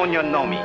ogni nomi.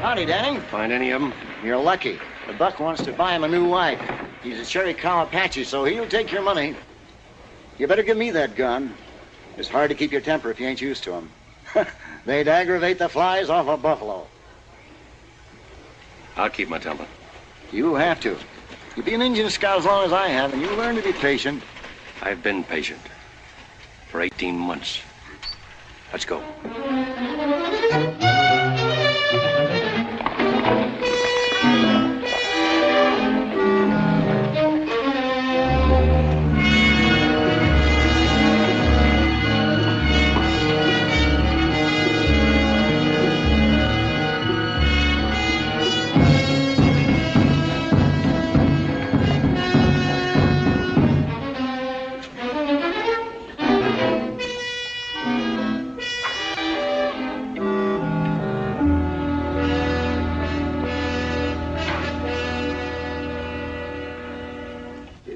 Howdy, Danny. Find any of them? You're lucky. The buck wants to buy him a new wife. He's a Cherry Cow Apache, so he'll take your money. You better give me that gun. It's hard to keep your temper if you ain't used to them. They'd aggravate the flies off a buffalo. I'll keep my temper. You have to. You've been Indian scout as long as I have, and you learn to be patient. I've been patient. For 18 months. Let's go.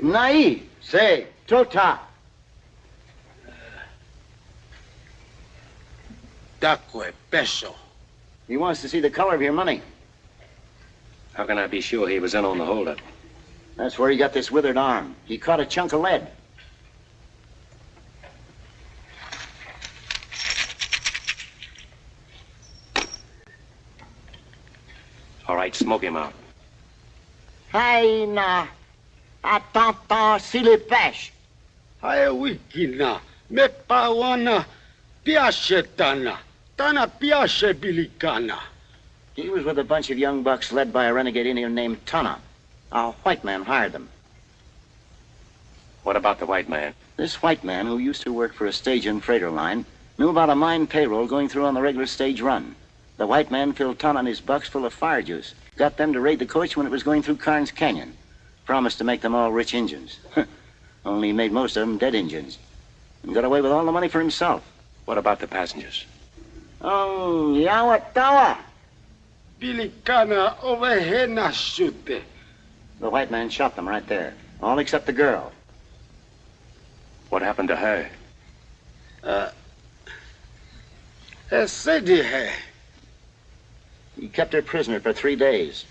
Nai, say, tota. Dacque peso. He wants to see the color of your money. How can I be sure he was in on the holdup? That's where he got this withered arm. He caught a chunk of lead. All right, smoke him out. Hai na. Atanta silipesh. Hae wikina. Me pawana. Piace tana. Tana piace bilicana. He was with a bunch of young bucks led by a renegade Indian named Tana. A white man hired them. What about the white man? This white man, who used to work for a stage and freighter line, knew about a mine payroll going through on the regular stage run. The white man filled Tana and his bucks full of fire juice. Got them to raid the coach when it was going through Carnes Canyon. Promised to make them all rich Injuns. Only he made most of them dead Injuns. And got away with all the money for himself. What about the passengers? Oh, Yawatawa. Bilicana ovehena shute. The white man shot them right there. All except the girl. What happened to her? Esedi. He kept her prisoner for 3 days.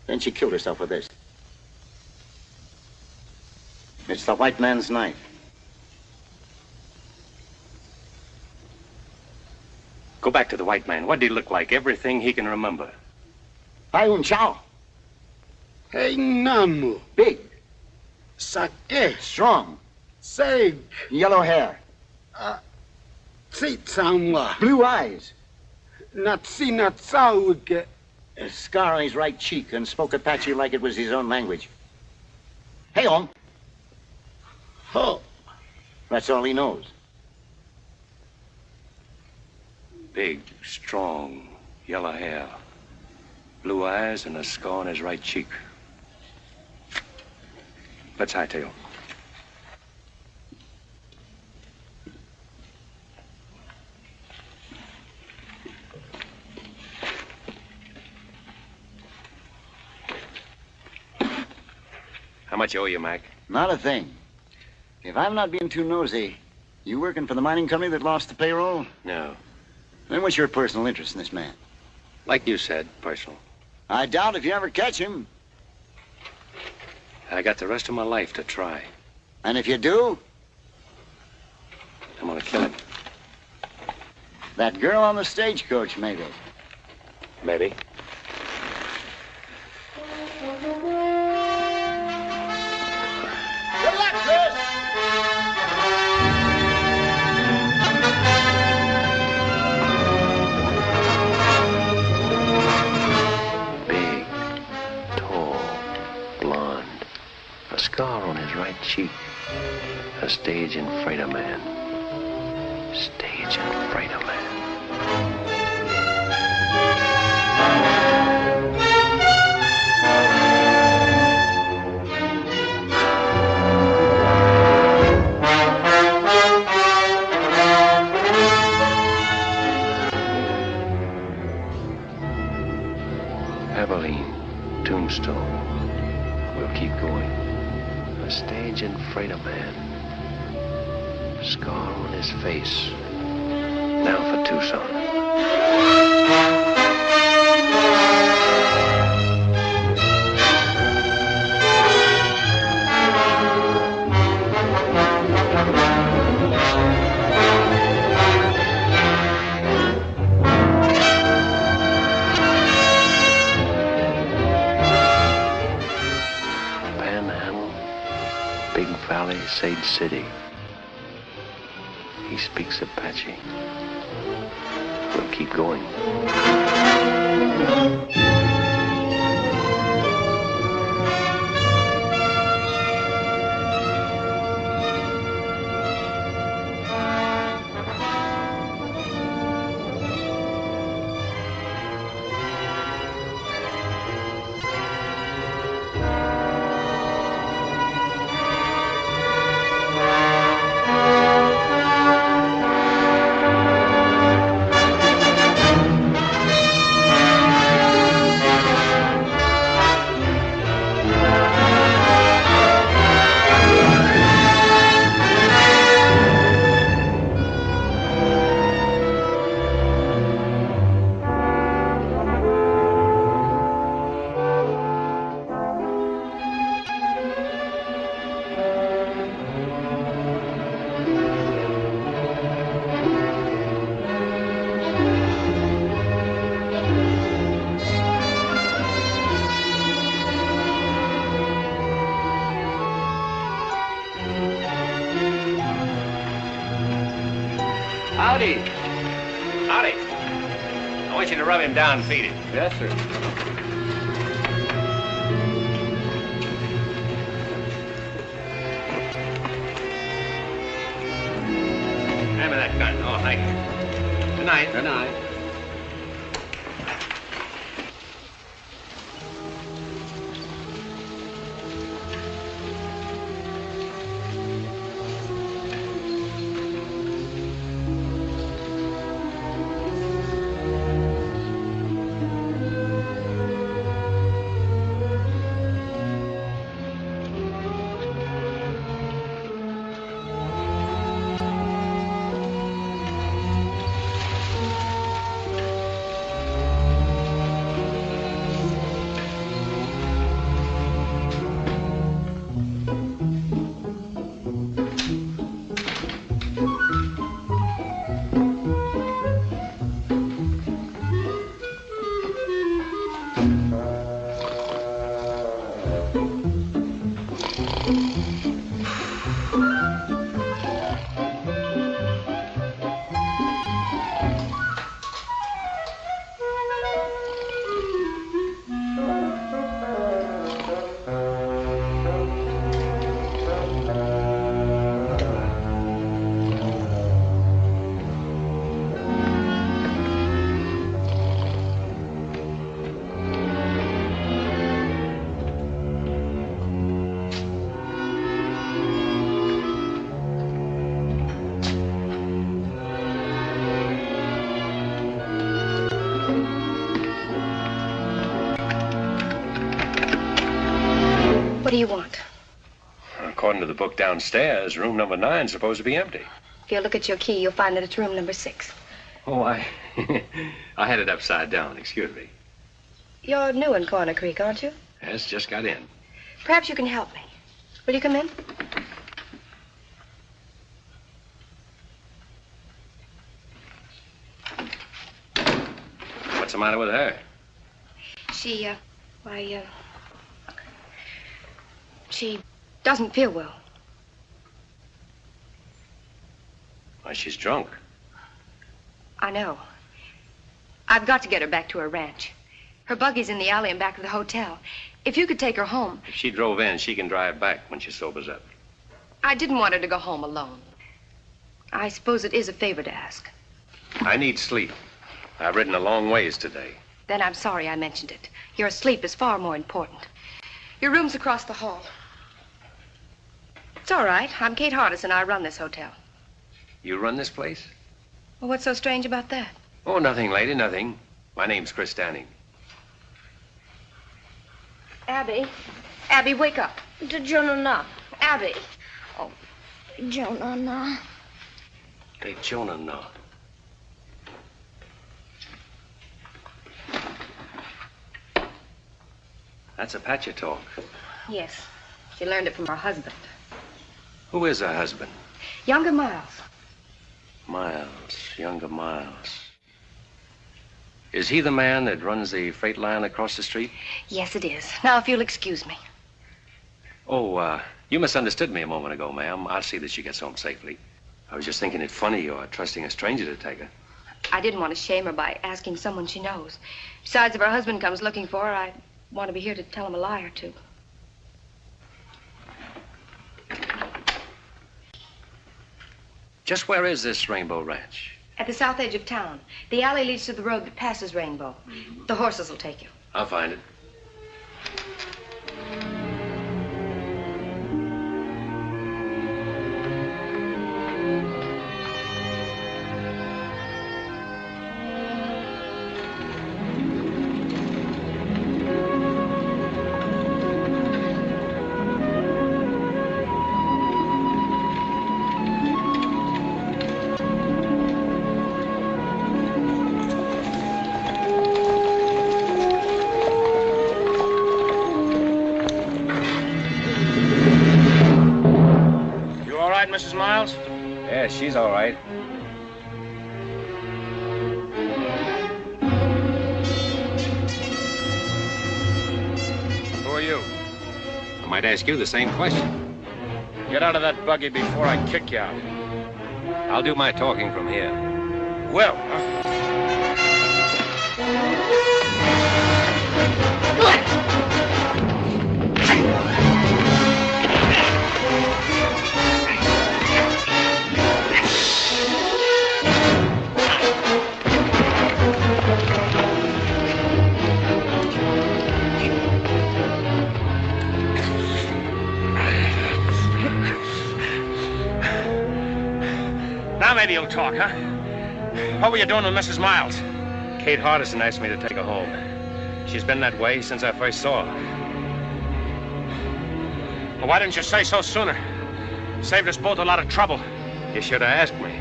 Then she killed herself with this. It's the white man's knife. Go back to the white man. What did he look like? Everything he can remember. Paiun Chow. Hey namu. Big. Sake. Strong. Seg. Yellow hair. Tsitsamwa. Blue eyes. Natsina tsauge. A scar on his right cheek and spoke Apache like it was his own language. Hey, on. Ho. That's all he knows. Big, strong, yellow hair. Blue eyes and a scar on his right cheek. Let's hightail. How much owe you, Mac? Not a thing. If I'm not being too nosy, you working for the mining company that lost the payroll? No. Then what's your personal interest in this man? Like you said, personal. I doubt if you ever catch him. I got the rest of my life to try. And if you do? I'm gonna kill him. That girl on the stagecoach, maybe. Maybe. Good luck, Chris! scar on his right cheek. A stage and freighter man. Stage and freighter man. Abilene, Tombstone. We'll keep going. A stage and freighter man. Scar on his face. Now for Tucson. Valley, Sage City. He speaks Apache. We'll keep going. Howdy. Howdy. I want you to rub him down and feed him. Yes, sir. Hand me that gun. Oh, thank you. Good night. Good night. What do you want? According to the book downstairs, room number 9 is supposed to be empty. If you look at your key, you'll find that it's room number 6. Oh, I had it upside down. Excuse me. You're new in Corner Creek, aren't you? Yes, just got in. Perhaps you can help me. Will you come in? What's the matter with her? She doesn't feel well. Why, she's drunk. I know. I've got to get her back to her ranch. Her buggy's in the alley in back of the hotel. If you could take her home. If she drove in, she can drive back when she sobers up. I didn't want her to go home alone. I suppose it is a favor to ask. I need sleep. I've ridden a long ways today. Then I'm sorry I mentioned it. Your sleep is far more important. Your room's across the hall. It's all right. I'm Kate Hardis, and I run this hotel. You run this place? Well, what's so strange about that? Oh, nothing, lady, nothing. My name's Chris Stanning. Abby. Abby, wake up. Jonah. Abby. Oh, Jonah. Hey, Jonah, no. That's Apache talk. Yes. She learned it from her husband. Who is her husband? Younger Miles. Miles, younger Miles. Is he the man that runs the freight line across the street? Yes, it is. Now, if you'll excuse me. Oh, you misunderstood me a moment ago, ma'am. I'll see that she gets home safely. I was just thinking it funny you're trusting a stranger to take her. I didn't want to shame her by asking someone she knows. Besides, if her husband comes looking for her, I want to be here to tell him a lie or two. Just where is this Rainbow Ranch? At the south edge of town. The alley leads to the road that passes Rainbow. The horses will take you. I'll find it. Mrs. Miles? Yeah, she's all right. Who are you? I might ask you the same question. Get out of that buggy before I kick you out. I'll do my talking from here. Well, Now maybe you'll talk, huh? What were you doing with Mrs. Miles? Kate Hardison asked me to take her home. She's been that way since I first saw her. Well, why didn't you say so sooner? Saved us both a lot of trouble. You should have asked me.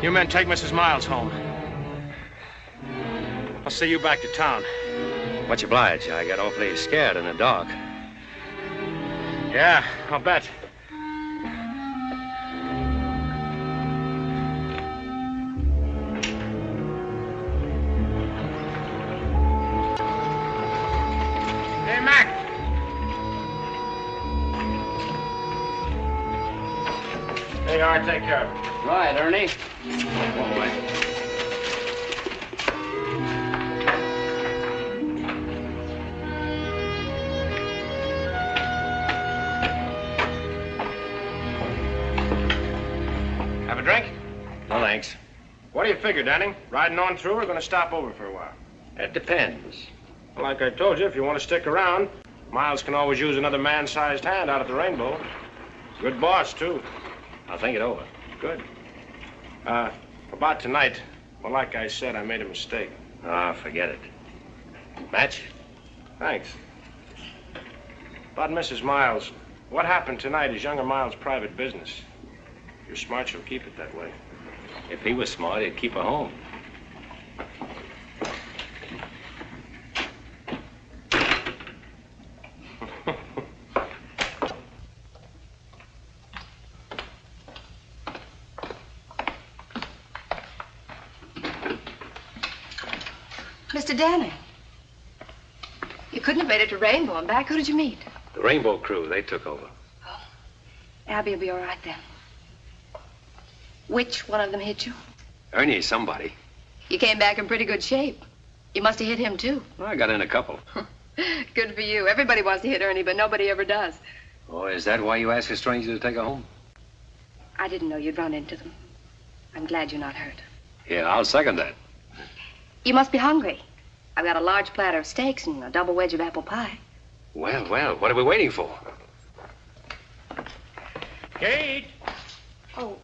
You men take Mrs. Miles home. I'll see you back to town. Much obliged. I got awfully scared in the dark. Yeah, I'll bet. Hey, Mac. There you are. Take care of it. Right, Ernie. One way. Have a drink? No, thanks. What do you figure, Danny? Riding on through or going to stop over for a while? It depends. Well, like I told you, if you want to stick around, Miles can always use another man-sized hand out at the Rainbow. Good boss, too. I'll think it over. Good. About tonight, well, like I said, I made a mistake. Ah, forget it. Match? Thanks. About Mrs. Miles, what happened tonight is younger Miles' private business. If you're smart, you'll keep it that way. If he was smart, he'd keep her home. Mr. Danny. You couldn't have made it to Rainbow and back. Who did you meet? The Rainbow crew, they took over. Abby will be all right then. Which one of them hit you? Ernie's somebody. You came back in pretty good shape. You must have hit him, too. I got in a couple. Good for you. Everybody wants to hit Ernie, but nobody ever does. Oh, is that why you asked a stranger to take her home? I didn't know you'd run into them. I'm glad you're not hurt. Yeah, I'll second that. You must be hungry. I've got a large platter of steaks and a double wedge of apple pie. Well, well, what are we waiting for? Kate! Oh.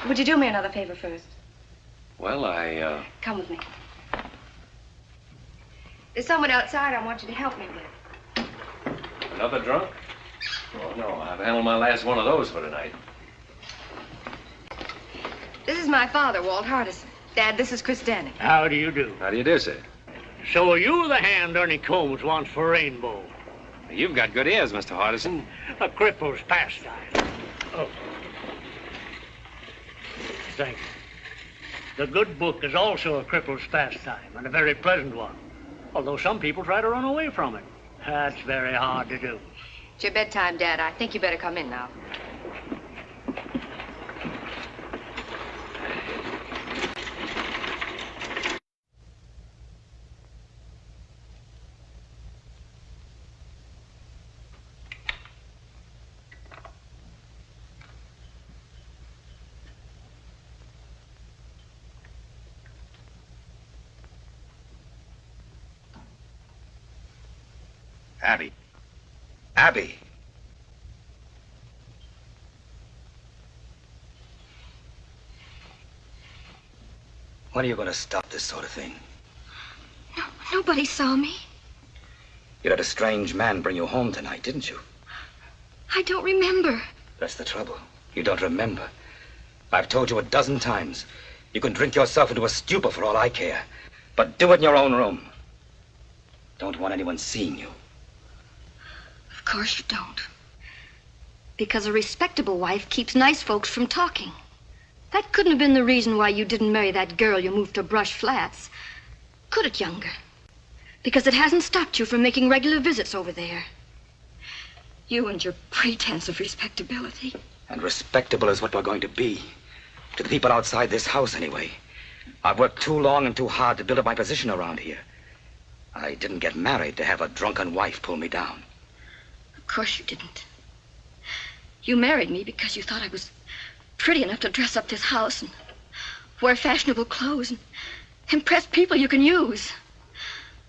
Would you do me another favor first? Well, Come with me. There's someone outside I want you to help me with. Another drunk? Oh, no, I've handled my last one of those for tonight. This is my father, Walt Hardison. Dad, this is Chris Denning. How do you do? How do you do, sir? So are you the hand Ernie Combs wants for Rainbow? You've got good ears, Mr. Hardison. A cripple's pastime. Oh. Thank you. The good book is also a cripple's pastime, and a very pleasant one. Although some people try to run away from it. That's very hard to do. It's your bedtime, Dad. I think you better come in now. Abby. Abby. When are you going to stop this sort of thing? No, nobody saw me. You had a strange man bring you home tonight, didn't you? I don't remember. That's the trouble. You don't remember. I've told you a dozen times. You can drink yourself into a stupor for all I care. But do it in your own room. Don't want anyone seeing you. Of course you don't. Because a respectable wife keeps nice folks from talking. That couldn't have been the reason why you didn't marry that girl you moved to Brush Flats. Could it, Younger? Because it hasn't stopped you from making regular visits over there. You and your pretense of respectability. And respectable is what we're going to be. To the people outside this house, anyway. I've worked too long and too hard to build up my position around here. I didn't get married to have a drunken wife pull me down. Of course you didn't. You married me because you thought I was pretty enough to dress up this house and wear fashionable clothes and impress people you can use.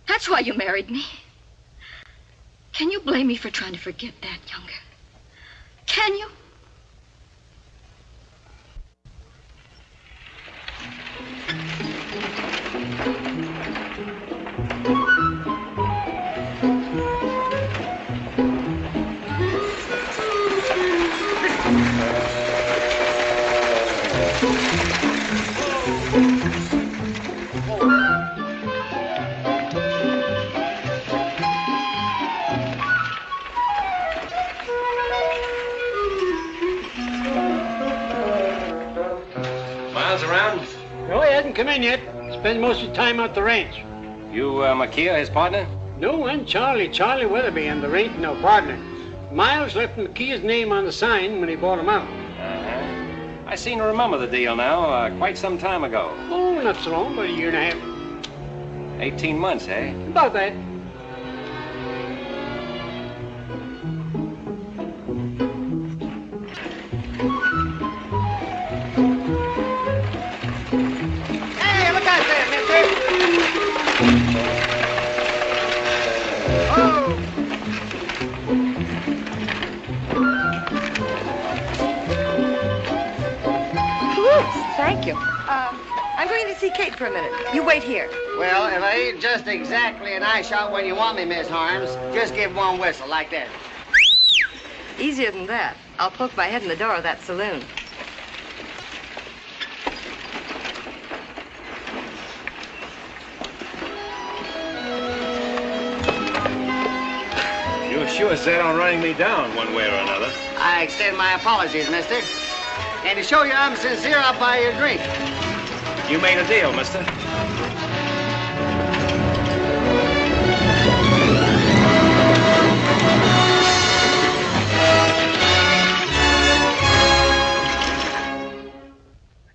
That's why you married me. Can you blame me for trying to forget that, Younger? Can you? Around? No, he hasn't come in yet. Spends most of his time out the ranch. You, Makia, his partner? No, I'm Charlie Weatherby, and there ain't no partner. Miles left Makia's name on the sign when he bought him out. Uh-huh. I seem to remember the deal now, quite some time ago. Oh, not so long, about a year and a half. 18 months, eh? About that. Thank you. I'm going to see Kate for a minute. You wait here. Well, if I ain't just exactly an eye shot when you want me, Miss Harms, just give one whistle like that. Easier than that. I'll poke my head in the door of that saloon. You sure set on running me down one way or another. I extend my apologies, mister. And to show you I'm sincere, I'll buy you a drink. You made a deal, mister.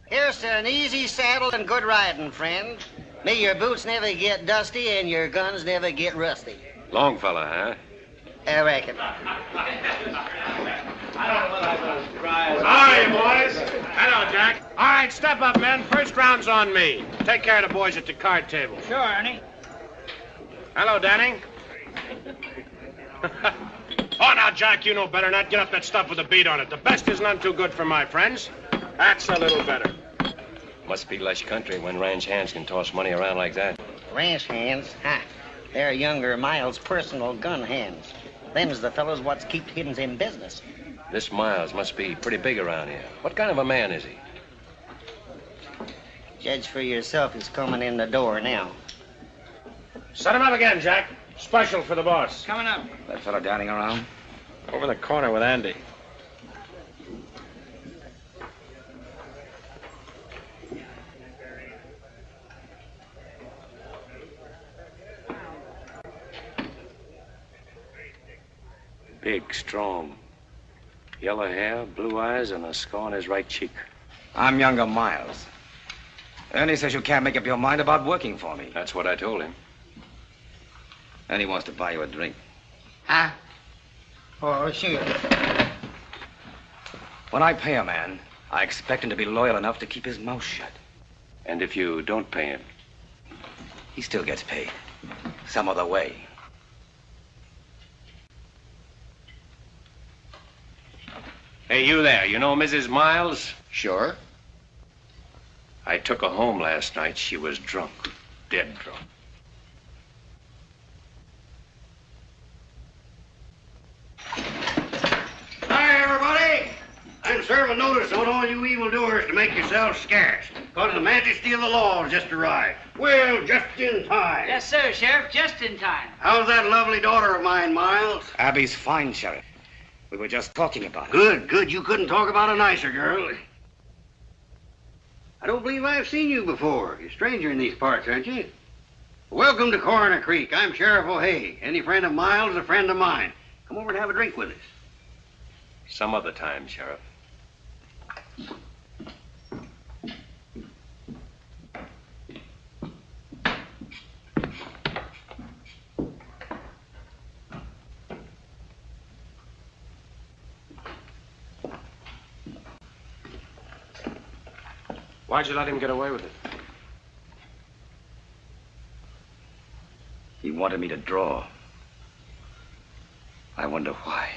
Here's to an easy saddle and good riding, friend. May your boots never get dusty and your guns never get rusty. Longfellow, huh? I reckon. All right, boys. Hello, Jack. All right, step up, men. First round's on me. Take care of the boys at the card table. Sure, Ernie. Hello, Danny. Oh, now, Jack, you know better not get up that stuff with a beat on it. The best is none too good for my friends. That's a little better. Must be lush country when ranch hands can toss money around like that. Ranch hands? Ha. They're younger Miles' personal gun hands. Them's the fellows what's keep hidden in business. This Miles must be pretty big around here. What kind of a man is he? Judge for yourself. He's coming in the door now. Set him up again, Jack. Special for the boss. Coming up. That fellow dining around? Over the corner with Andy. Big, strong. Yellow hair, blue eyes, and a scar on his right cheek. I'm younger Miles. Ernie says you can't make up your mind about working for me. That's what I told him. And he wants to buy you a drink. Huh? Oh, sure. When I pay a man, I expect him to be loyal enough to keep his mouth shut. And if you don't pay him? He still gets paid. Some other way. Hey, you there. You know Mrs. Miles? Sure. I took her home last night. She was drunk. Dead drunk. Hi, everybody. I'm serving notice on all you evildoers to make yourselves scarce, because the majesty of the law has just arrived. Well, just in time. Yes, sir, Sheriff, just in time. How's that lovely daughter of mine, Miles? Abby's fine, Sheriff. We were just talking about it. Good, good. You couldn't talk about a nicer girl. I don't believe I've seen you before. You're a stranger in these parts, aren't you? Welcome to Coroner Creek. I'm Sheriff O'Hay. Any friend of Miles is a friend of mine. Come over and have a drink with us. Some other time, Sheriff. Why'd you let him get away with it? He wanted me to draw. I wonder why.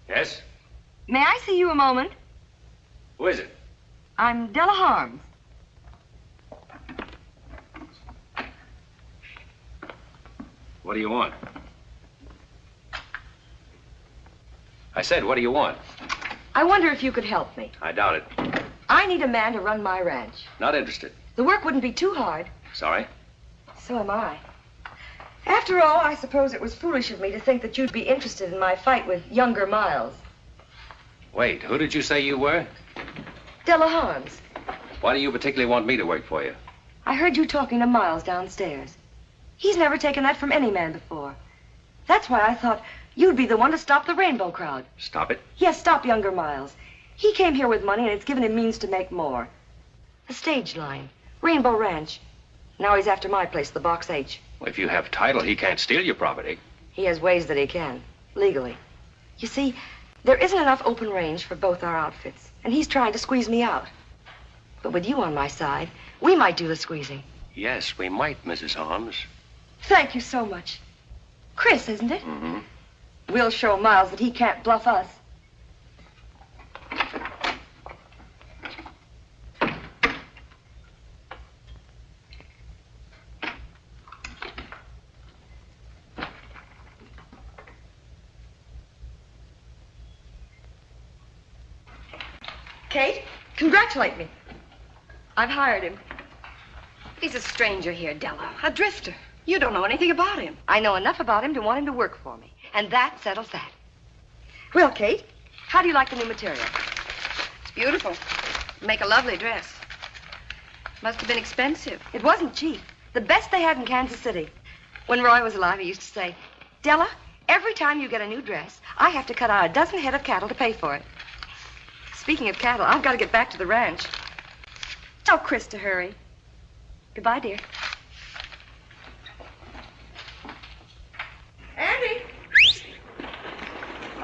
Yes? May I see you a moment? Who is it? I'm Della Harms. What do you want? I said, what do you want? I wonder if you could help me. I doubt it. I need a man to run my ranch. Not interested. The work wouldn't be too hard. Sorry? So am I. After all, I suppose it was foolish of me to think that you'd be interested in my fight with younger Miles. Wait, who did you say you were? Della Harms. Why do you particularly want me to work for you? I heard you talking to Miles downstairs. He's never taken that from any man before. That's why I thought you'd be the one to stop the rainbow crowd. Stop it? Yes, stop younger Miles. He came here with money, and it's given him means to make more. The stage line, Rainbow Ranch. Now he's after my place, the Box H. Well, if you have title, he can't steal your property. He has ways that he can, legally. You see, there isn't enough open range for both our outfits, and he's trying to squeeze me out. But with you on my side, we might do the squeezing. Yes, we might, Mrs. Harms. Thank you so much. Chris, isn't it? Mm-hmm. We'll show Miles that he can't bluff us. Kate, congratulate me. I've hired him. He's a stranger here, Della. A drifter. You don't know anything about him. I know enough about him to want him to work for me. And that settles that. Well, Kate, how do you like the new material? It's beautiful. Make a lovely dress. Must have been expensive. It wasn't cheap. The best they had in Kansas City. When Roy was alive, he used to say, Della, every time you get a new dress, I have to cut out a dozen head of cattle to pay for it. Speaking of cattle, I've got to get back to the ranch. Tell Chris to hurry. Goodbye, dear. Andy!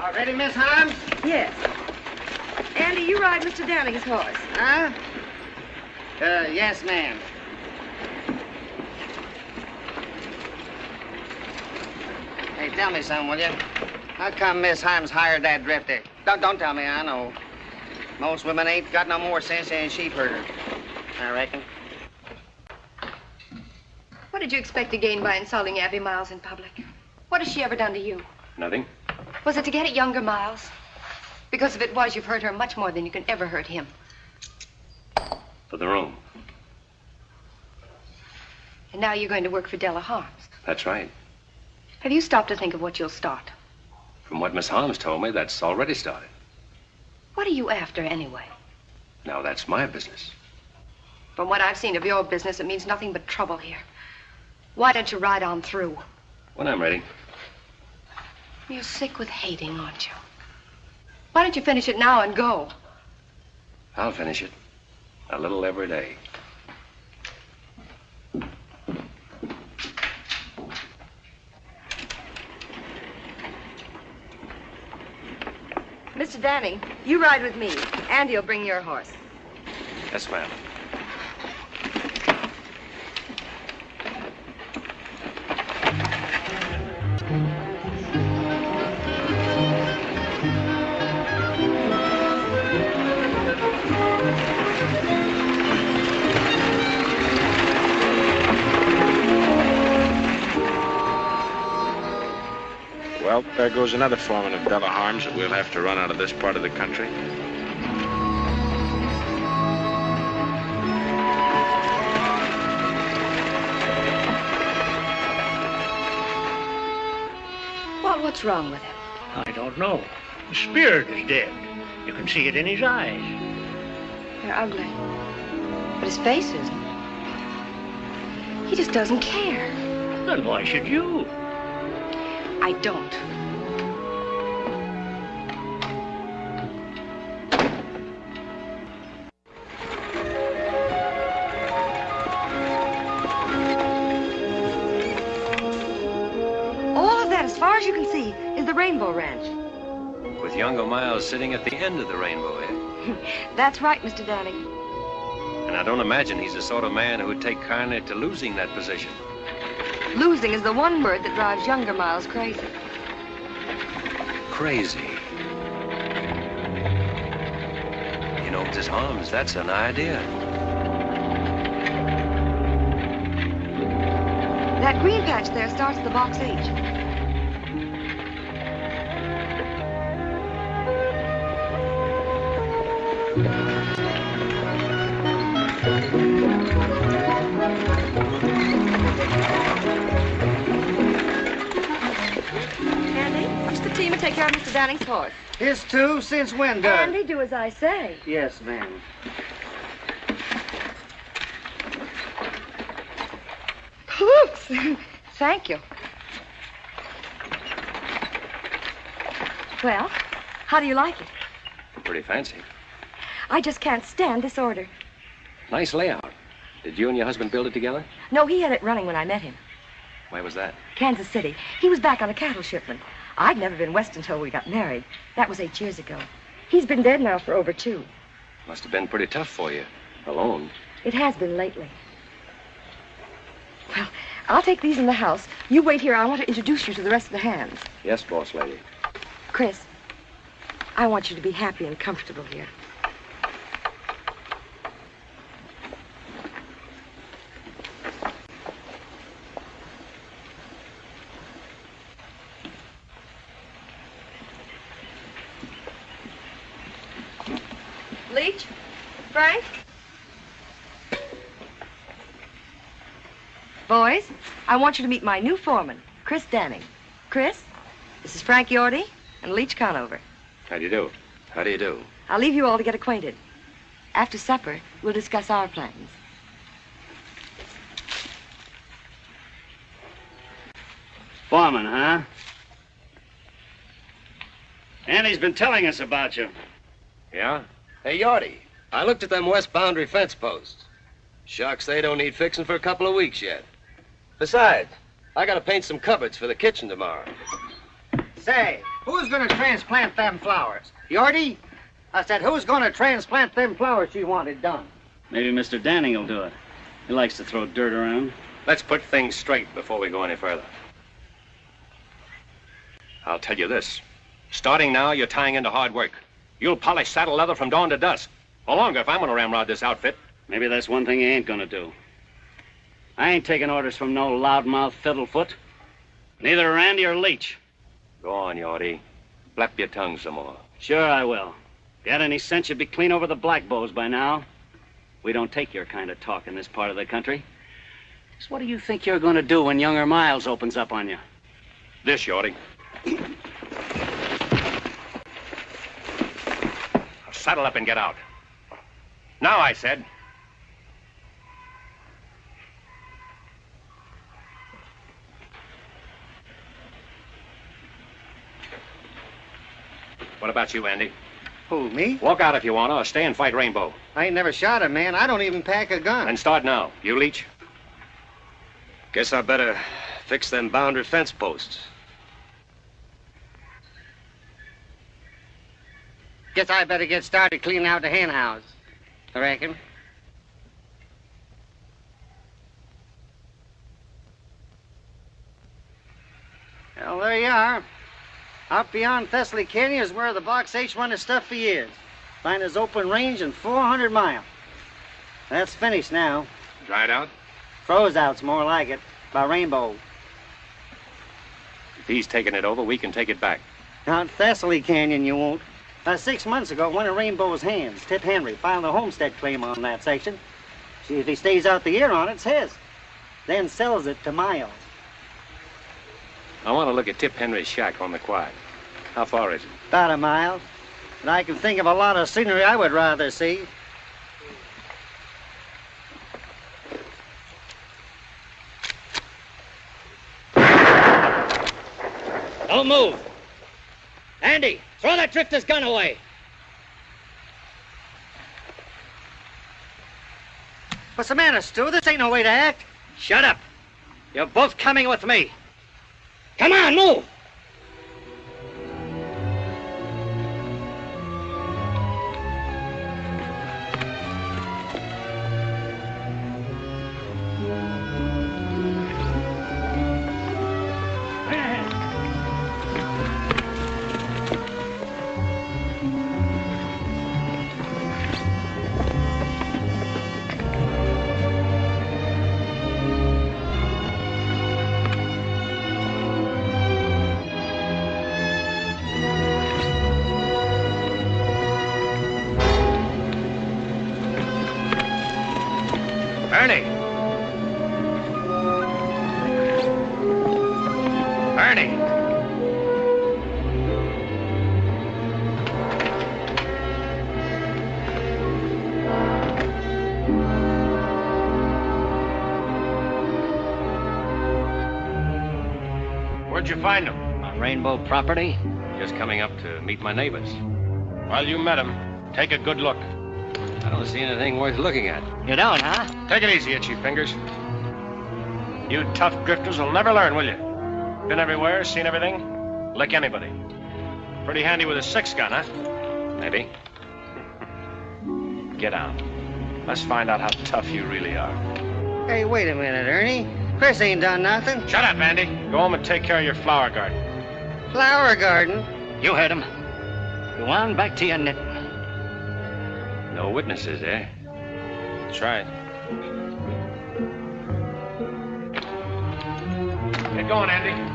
All ready, Miss Holmes? Yes. Andy, you ride Mr. Downing's horse. Huh? Yes, ma'am. Hey, tell me something, will you? How come Miss Holmes hired that drifter? Don't tell me, I know. Most women ain't got no more sense than a sheep herder, I reckon. What did you expect to gain by insulting Abby Miles in public? What has she ever done to you? Nothing. Was it to get at younger Miles? Because if it was, you've hurt her much more than you can ever hurt him. For the room. And now you're going to work for Della Harms. That's right. Have you stopped to think of what you'll start? From what Miss Holmes told me, that's already started. What are you after, anyway? Now, that's my business. From what I've seen of your business, it means nothing but trouble here. Why don't you ride on through? When I'm ready. You're sick with hating, aren't you? Why don't you finish it now and go? I'll finish it. A little every day. Mr. Danning, you ride with me. Andy'll bring your horse. Yes, ma'am. Well, there goes another foreman of Della Harms that we'll have to run out of this part of the country. Well, what's wrong with him? I don't know. The spirit is dead. You can see it in his eyes. They're ugly. But his face isn't. He just doesn't care. Then why should you? I don't. All of that, as far as you can see, is the Rainbow Ranch. With younger Miles sitting at the end of the rainbow, eh? That's right, Mr. Danning. And I don't imagine he's the sort of man who would take kindly to losing that position. Losing is the one word that drives younger Miles crazy. Crazy. You know, Mrs. Holmes, that's an idea. That green patch there starts the box H. Andy, what's the team and take care of Mr. Danning's horse? His too? Since when, Doug? Andy, do as I say. Yes, ma'am. Oops. Thank you. Well, how do you like it? Pretty fancy. I just can't stand disorder. Nice layout. Did you and your husband build it together? No, he had it running when I met him. Where was that? Kansas City. He was back on a cattle shipment. I'd never been west until we got married. That was 8 years ago. He's been dead now for over 2. Must have been pretty tough for you. Alone. It has been lately. Well, I'll take these in the house. You wait here. I want to introduce you to the rest of the hands. Yes, boss lady. Chris, I want you to be happy and comfortable here. Leach? Frank? Boys, I want you to meet my new foreman, Chris Danning. Chris, This is Frank Yorty and Leach Conover. How do you do? How do you do? I'll leave you all to get acquainted. After supper, we'll discuss our plans. Foreman, huh? Andy's been telling us about you. Yeah? Hey, Yorty, I looked at them west boundary fence posts. Shucks, they don't need fixing for a couple of weeks yet. Besides, I gotta paint some cupboards for the kitchen tomorrow. Say, who's gonna transplant them flowers? Yorty? I said, who's gonna transplant them flowers you wanted done? Maybe Mr. Danning will do it. He likes to throw dirt around. Let's put things straight before we go any further. I'll tell you this. Starting now, you're tying into hard work. You'll polish saddle leather from dawn to dusk. Or longer if I'm gonna ramrod this outfit. Maybe that's one thing he ain't gonna do. I ain't taking orders from no loudmouth fiddlefoot. Neither Randy or Leach. Go on, Yorty. Flap your tongue some more. Sure I will. If you had any sense, you'd be clean over the black bows by now. We don't take your kind of talk in this part of the country. So what do you think you're gonna do when younger Miles opens up on you? This, Yorty. Saddle up and get out. Now, I said. What about you, Andy? Who, me? Walk out if you want to, or stay and fight Rainbow. I ain't never shot a man. I don't even pack a gun. And start now. You, Leach? Guess I better fix them boundary fence posts. Guess I better get started cleaning out the hen house. I reckon. Well, there you are. Out beyond Thessaly Canyon is where the Box H run his stuff for years. Find his open range in 400 miles. That's finished now. Dried out? Froze out's more like it. By Rainbow. If he's taking it over, we can take it back. Out Thessaly Canyon you won't. 6 months ago, one of Rainbow's hands, Tip Henry, filed a homestead claim on that section. See, if he stays out the year on it, it's his. Then sells it to Miles. I want to look at Tip Henry's shack on the quiet. How far is it? About a mile. And I can think of a lot of scenery I would rather see. Don't move. Andy, throw that drifter's gun away. What's the matter, Stu? This ain't no way to act. Shut up. You're both coming with me. Come on, move. Ernie! Ernie! Where'd you find him? On Rainbow property? Just coming up to meet my neighbors. Well, you met him. Take a good look. I don't see anything worth looking at. You don't, huh? Take it easy, Itchy Fingers. You tough drifters will never learn, will you? Been everywhere, seen everything? Lick anybody. Pretty handy with a 6-gun, huh? Maybe. Get out. Let's find out how tough you really are. Hey, wait a minute, Ernie. Chris ain't done nothing. Shut up, Andy. Go home and take care of your flower garden. Flower garden? You heard him. Go on back to your knitting. No witnesses, eh? That's right. Get going, Andy.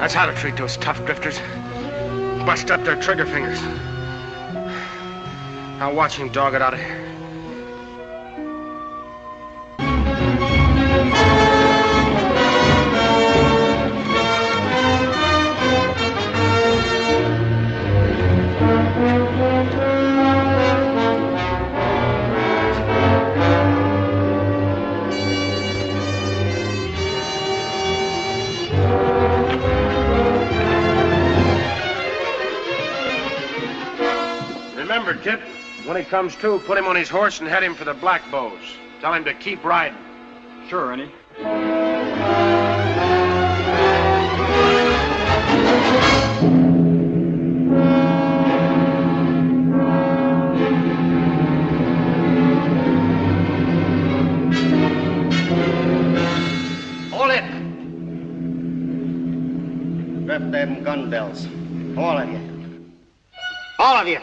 That's how to treat those tough drifters. Bust up their trigger fingers. Now watch him dog it out of here. Remember, Tip, when he comes to, put him on his horse and head him for the Black Bows. Tell him to keep riding. Sure, Ernie. Hold it. Drop them gun bells. All of you. All of you.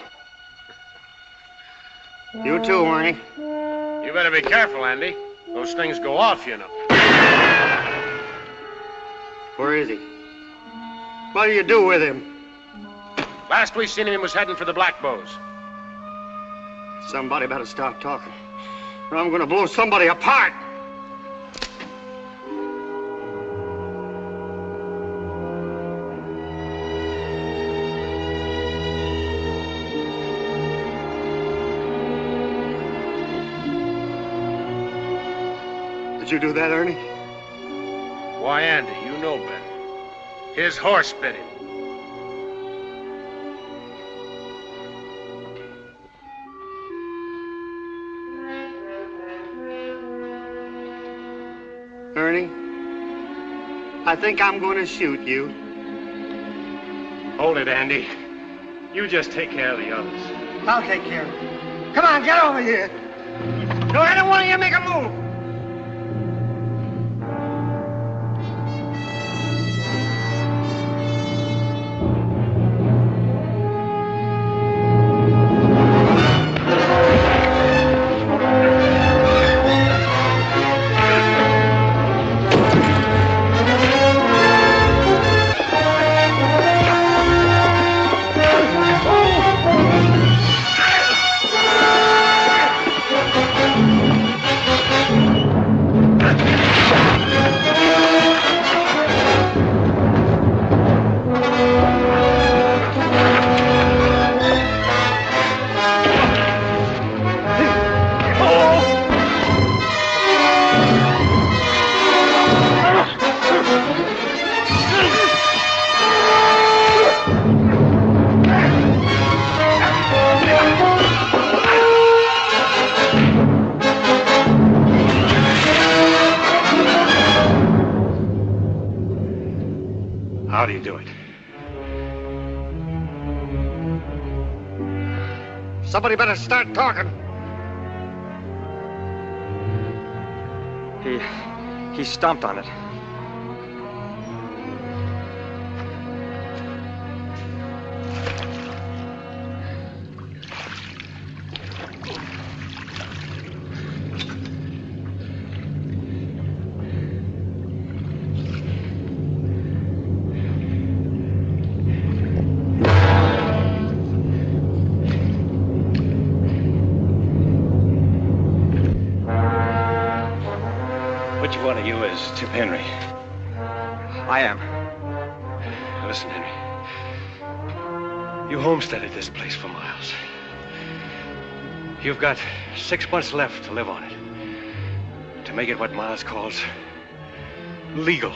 You too, Ernie. You better be careful, Andy. Those things go off, you know. Where is he? What do you do with him? Last we seen him, he was heading for the Black Bows. Somebody better stop talking, or I'm gonna blow somebody apart. Did you do that, Ernie? Why, Andy, you know better. His horse bit him. Ernie, I think I'm going to shoot you. Hold it, Andy. You just take care of the others. I'll take care of it. Come on, get over here. Don't let any one of you make a move. How do you do it? Somebody better start talking. He stomped on it. Which one of you is Tip Henry? I am. Now listen, Henry. You homesteaded this place for miles. You've got 6 months left to live on it. To make it what Miles calls legal.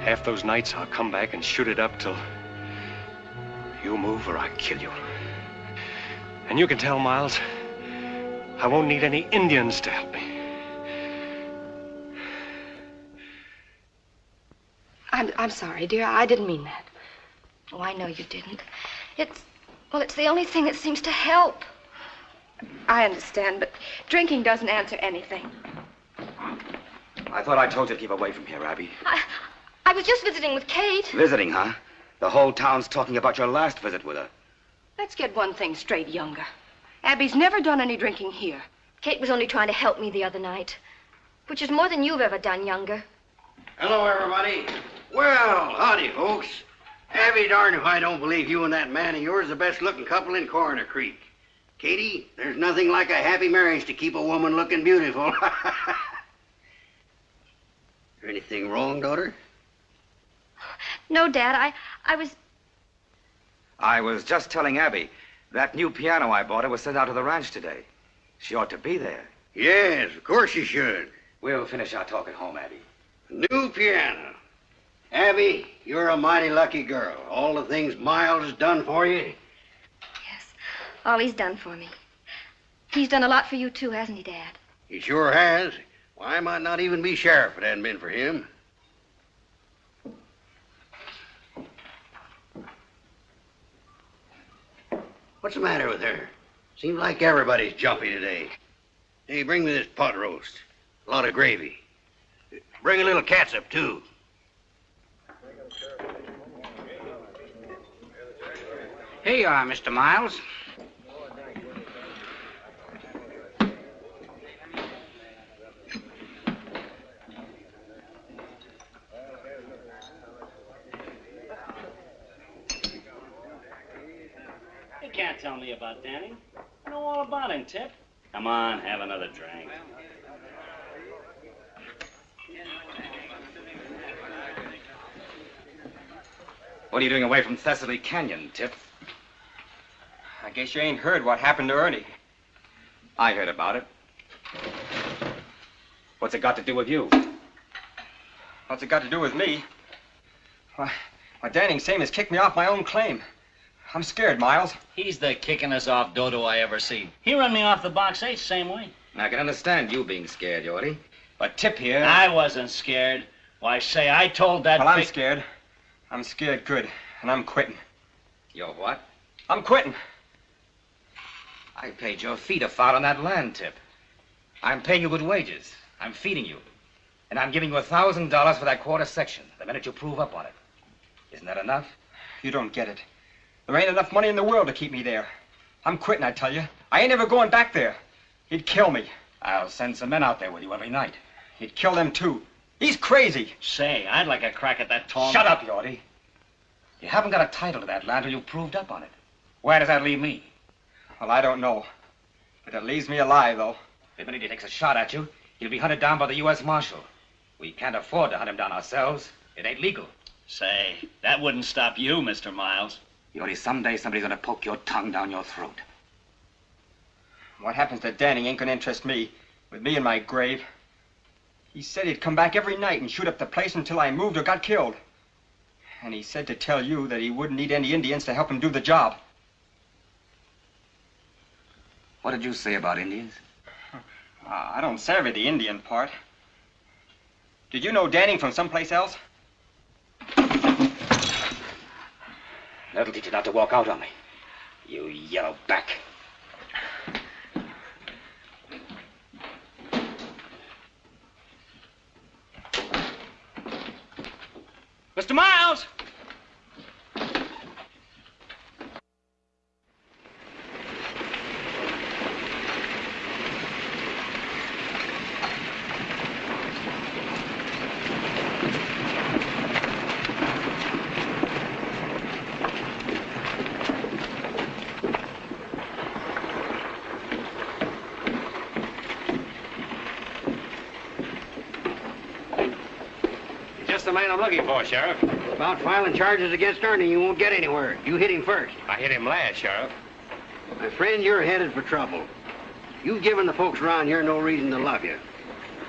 Half those nights I'll come back and shoot it up till you move or I kill you. And you can tell Miles I won't need any Indians to help me. I'm sorry, dear. I didn't mean that. Oh, I know you didn't. It's the only thing that seems to help. I understand, but drinking doesn't answer anything. I thought I told you to keep away from here, Abby. I was just visiting with Kate. Visiting, huh? The whole town's talking about your last visit with her. Let's get one thing straight, Younger. Abby's never done any drinking here. Kate was only trying to help me the other night, which is more than you've ever done, Younger. Hello, everybody. Well, howdy, folks. Abby, darn if I don't believe you and that man of yours are the best-looking couple in Coroner Creek. Katie, there's nothing like a happy marriage to keep a woman looking beautiful. Is there anything wrong, daughter? No, Dad, I was just telling Abby that new piano I bought her was sent out to the ranch today. She ought to be there. Yes, of course you should. We'll finish our talk at home, Abby. New piano. Abby, you're a mighty lucky girl. All the things Miles has done for you. all he's done for me. He's done a lot for you, too, hasn't he, Dad? He sure has. Why, I might not even be sheriff if it hadn't been for him. What's the matter with her? Seems like everybody's jumpy today. Hey, bring me this pot roast. A lot of gravy. Bring a little catsup, too. Here you are, Mr. Miles. You can't tell me about Danny. I know all about him, Tip. Come on, have another drink. What are you doing away from Thessaly Canyon, Tip? I guess you ain't heard what happened to Ernie. I heard about it. What's it got to do with you? What's it got to do with me? Why, Danning same as kicked me off my own claim. I'm scared, Miles. He's the kickingest off dodo I ever seen. He run me off the box 8 same way. I can understand you being scared, Yorty. But Tip here... I wasn't scared. Why, say, I told that... Well, I'm scared. I'm scared good, and I'm quitting. You're what? I'm quitting. I paid your feet a foul on that land, Tip. I'm paying you good wages. I'm feeding you. And I'm giving you $1,000 for that quarter section the minute you prove up on it. Isn't that enough? You don't get it. There ain't enough money in the world to keep me there. I'm quitting, I tell you. I ain't ever going back there. He'd kill me. I'll send some men out there with you every night. He'd kill them, too. He's crazy. Say, I'd like a crack at that tall... Shut up, Yorty. You haven't got a title to that land till you've proved up on it. Where does that leave me? Well, I don't know. But it leaves me alive, though. The minute he takes a shot at you, he'll be hunted down by the U.S. Marshal. We can't afford to hunt him down ourselves. It ain't legal. Say, that wouldn't stop you, Mr. Miles. Yorty, someday somebody's gonna poke your tongue down your throat. What happens to Danny ain't gonna interest me. With me in my grave. He said he'd come back every night and shoot up the place until I moved or got killed. And he said to tell you that he wouldn't need any Indians to help him do the job. What did you say about Indians? I don't savvy the Indian part. Did you know Danning from someplace else? That'll teach you not to walk out on me. You yellow back. Mr. Miles! The man I'm looking for, Sheriff. About filing charges against Ernie, you won't get anywhere. You hit him first. I hit him last, Sheriff. My friend, you're headed for trouble. You've given the folks around here no reason to love you.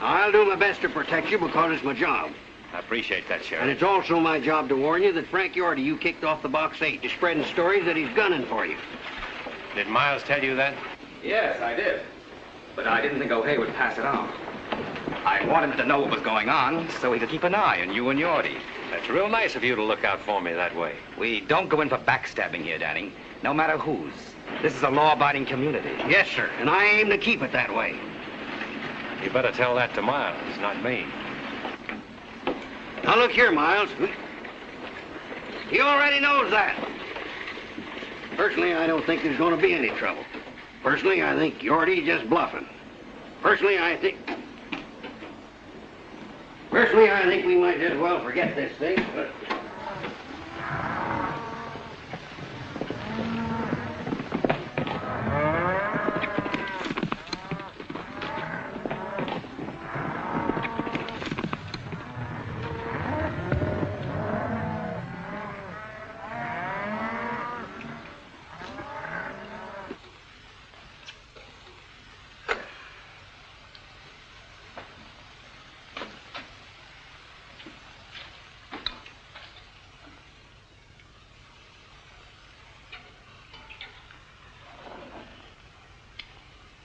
I'll do my best to protect you because it's my job. I appreciate that, Sheriff. And it's also my job to warn you that Frank Yorty you kicked off the box 8 to spreading stories that he's gunning for you. Did Miles tell you that? Yes, I did. But I didn't think O'Hay would pass it on. I wanted him to know what was going on so he could keep an eye on you and Yorty. That's real nice of you to look out for me that way. We don't go in for backstabbing here, Danning, no matter whose. This is a law-abiding community. Yes, sir, and I aim to keep it that way. You better tell that to Miles, not me. Now, look here, Miles. He already knows that. Personally, I don't think there's going to be any trouble. Personally, I think Yorty's just bluffing. Personally, I think... Personally, I think we might as well forget this thing. But...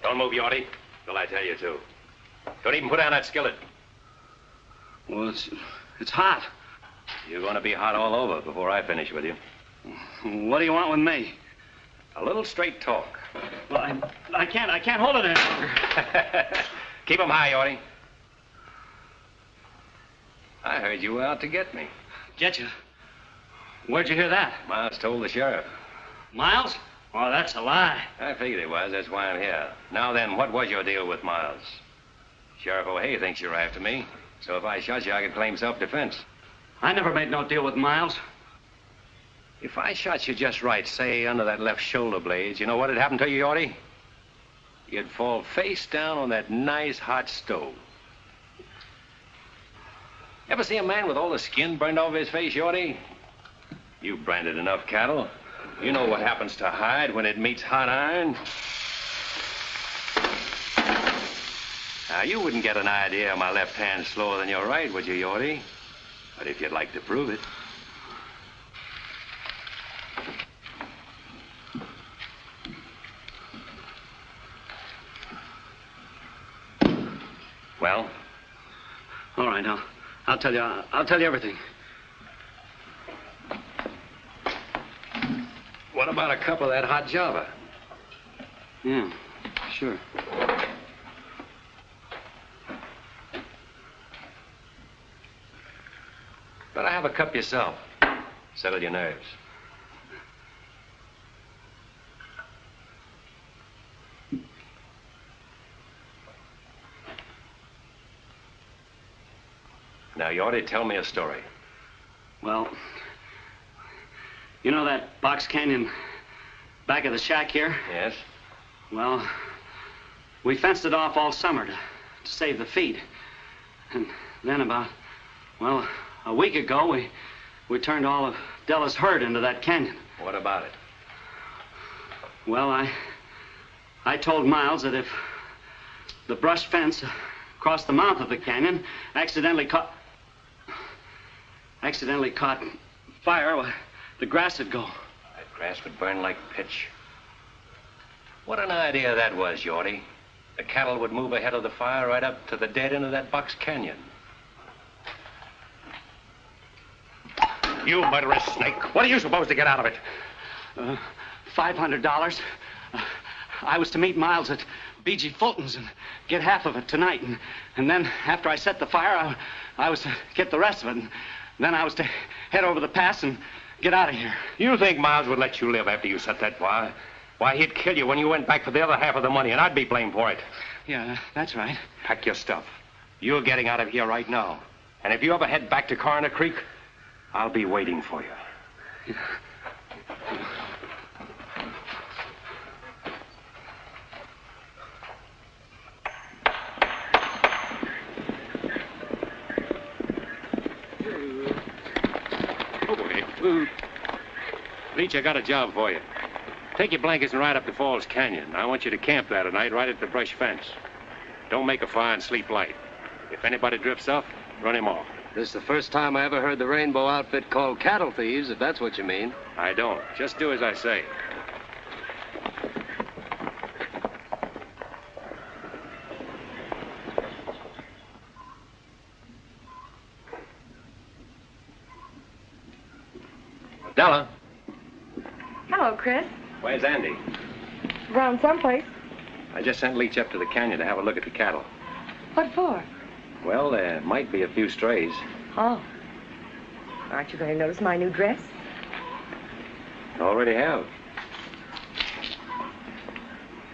Don't move, Yorty, till I tell you to. Don't even put down that skillet. Well, it's hot. You're going to be hot all over before I finish with you. What do you want with me? A little straight talk. Well, I can't hold it any longer. Keep 'em high, Yorty. I heard you were out to get me. Get you? Where'd you hear that? Miles told the sheriff. Miles? Oh, that's a lie. I figured it was. That's why I'm here. Now then, what was your deal with Miles? Sheriff O'Hay thinks you're after me. So if I shot you, I could claim self-defense. I never made no deal with Miles. If I shot you just right, say under that left shoulder blade, you know what'd happen to you, Yorty? You'd fall face down on that nice hot stove. Ever see a man with all the skin burned off his face, Yorty? You've branded enough cattle. You know what happens to hide when it meets hot iron. Now, you wouldn't get an idea of my left hand slower than your right, would you, Yorty? But if you'd like to prove it. Well? All right, I'll tell you everything. What about a cup of that hot Java? Yeah, sure. Better have a cup yourself. Settle your nerves. Now, you ought to tell me a story. Well, you know that box canyon back of the shack here? Yes. Well, we fenced it off all summer to save the feed. And then about, well, a week ago, we turned all of Della's herd into that canyon. What about it? Well, I told Miles that if the brush fence across the mouth of the canyon accidentally caught fire, well, the grass would go. That grass would burn like pitch. What an idea that was, Yorty. The cattle would move ahead of the fire right up to the dead end of that box canyon. You murderous snake. What are you supposed to get out of it? $500. I was to meet Miles at B.G. Fulton's and get half of it tonight. And then after I set the fire, I was to get the rest of it. And then I was to head over the pass and get out of here. You think Miles would let you live after you set that fire? Why, he'd kill you when you went back for the other half of the money, and I'd be blamed for it. Yeah, that's right. Pack your stuff. You're getting out of here right now. And if you ever head back to Coroner Creek, I'll be waiting for you. Yeah. Leach, I got a job for you. Take your blankets and ride up to Falls Canyon. I want you to camp there tonight right at the brush fence. Don't make a fire and sleep light. If anybody drifts off, run him off. This is the first time I ever heard the Rainbow outfit called cattle thieves, if that's what you mean. I don't. Just do as I say. Della. Hello, Chris. Where's Andy? Around someplace. I just sent Leach up to the canyon to have a look at the cattle. What for? Well, there might be a few strays. Oh. Aren't you going to notice my new dress? Already have.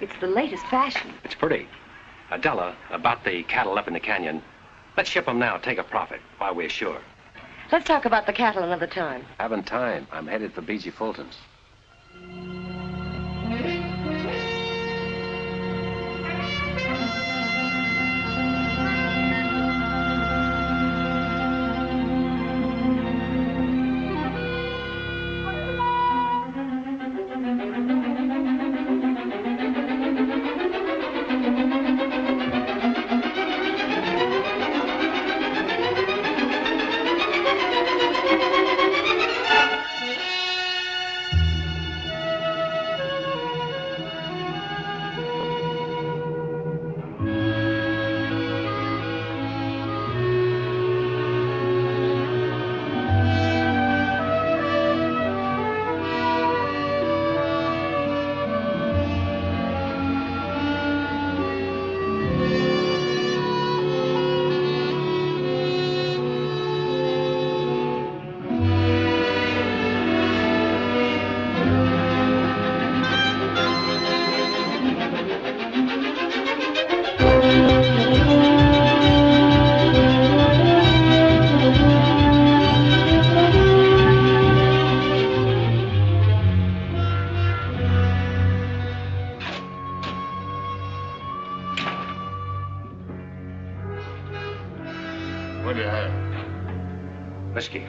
It's the latest fashion. It's pretty. Della, about the cattle up in the canyon. Let's ship them now, take a profit, while we're sure. Let's talk about the cattle another time. Haven't time. I'm headed for B.G. Fulton's. What do you have? Whiskey.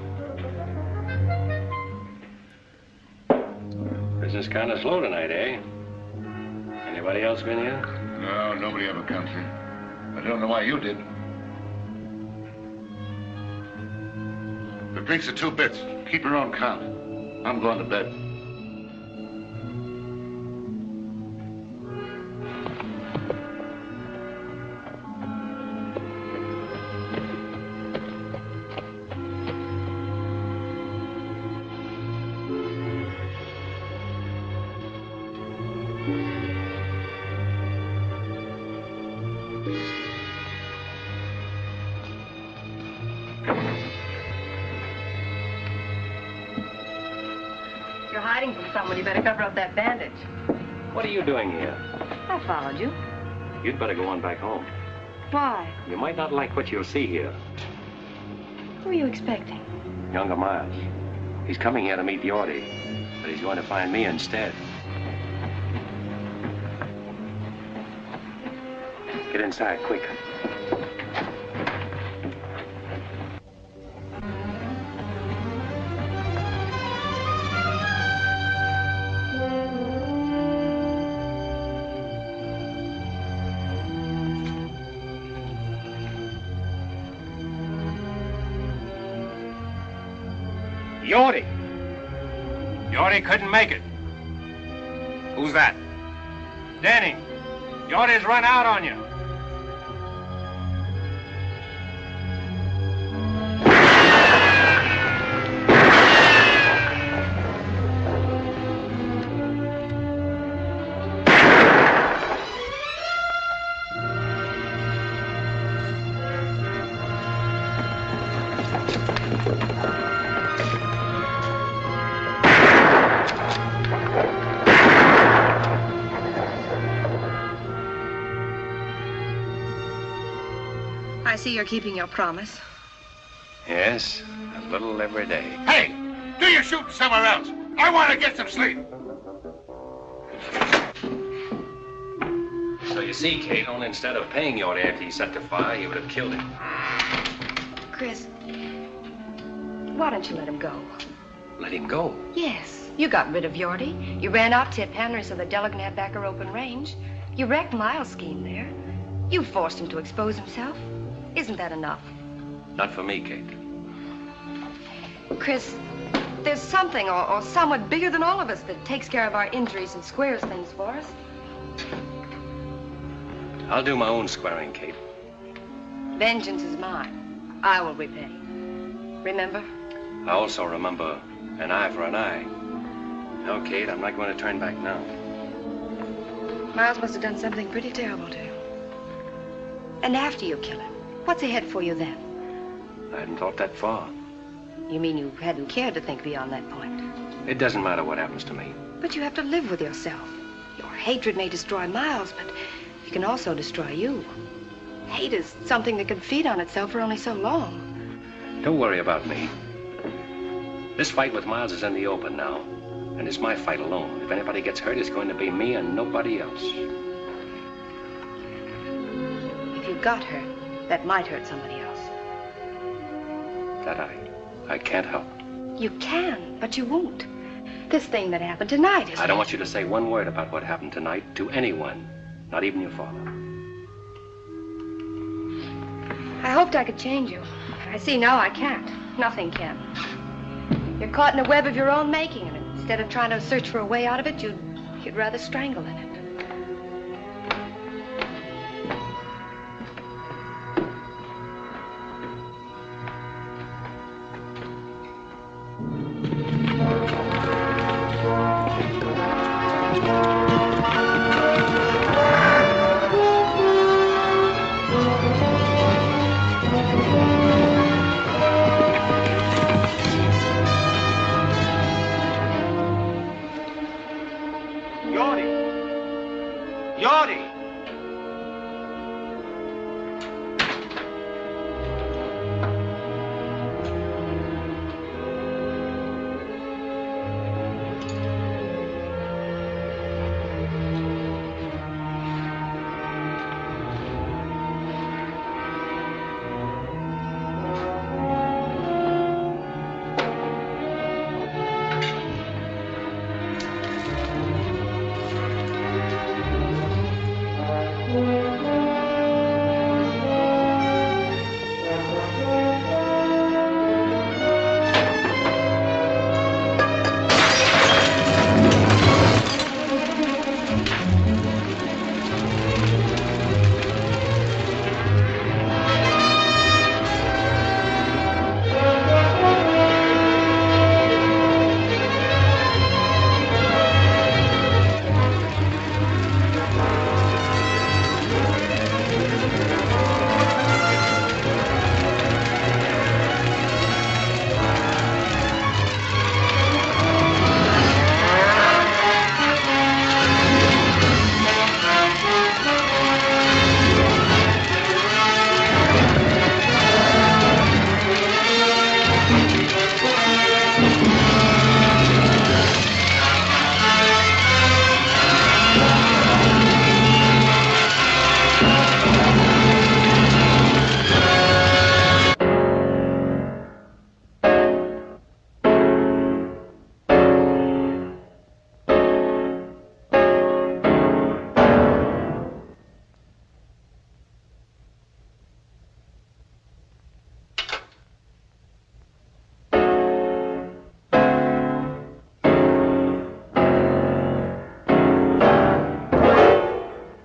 Business kind of slow tonight, eh? Anybody else been here? No, nobody ever comes here. I don't know why you did. The drinks are 2 bits. Keep your own count. I'm going to bed. You're hiding from someone. You better cover up that bandage. What are you doing here? I followed you. You'd better go on back home. Why? You might not like what you'll see here. Who are you expecting? Younger Miles. He's coming here to meet Yorty, but he's going to find me instead. Get inside, quick. Yorty! Yorty couldn't make it. Who's that? Danny, Yorty's run out on you. I see you're keeping your promise. Yes, a little every day. Hey! Do your shooting somewhere else. I want to get some sleep. So you see, Kate, only instead of paying Yorty after he set the fire, he would have killed him. Chris, why don't you let him go? Let him go? Yes. You got rid of Yorty. You ran out Tip Henry so that Della can have back her open range. You wrecked Miles' scheme there. You forced him to expose himself. Isn't that enough? Not for me, Kate. Chris, there's something or someone bigger than all of us that takes care of our injuries and squares things for us. I'll do my own squaring, Kate. Vengeance is mine. I will repay. Remember? I also remember an eye for an eye. No, Kate, I'm not going to turn back now. Miles must have done something pretty terrible to you. And after you kill him, what's ahead for you then? I hadn't thought that far. You mean you hadn't cared to think beyond that point? It doesn't matter what happens to me. But you have to live with yourself. Your hatred may destroy Miles, but it can also destroy you. Hate is something that can feed on itself for only so long. Don't worry about me. This fight with Miles is in the open now, and it's my fight alone. If anybody gets hurt, it's going to be me and nobody else. If you got hurt, that might hurt somebody else. That I can't help. You can, but you won't. This thing that happened tonight is... I don't want you to say one word about what happened tonight to anyone, not even your father. I hoped I could change you. I see now I can't. Nothing can. You're caught in a web of your own making, and instead of trying to search for a way out of it, you'd rather strangle in it.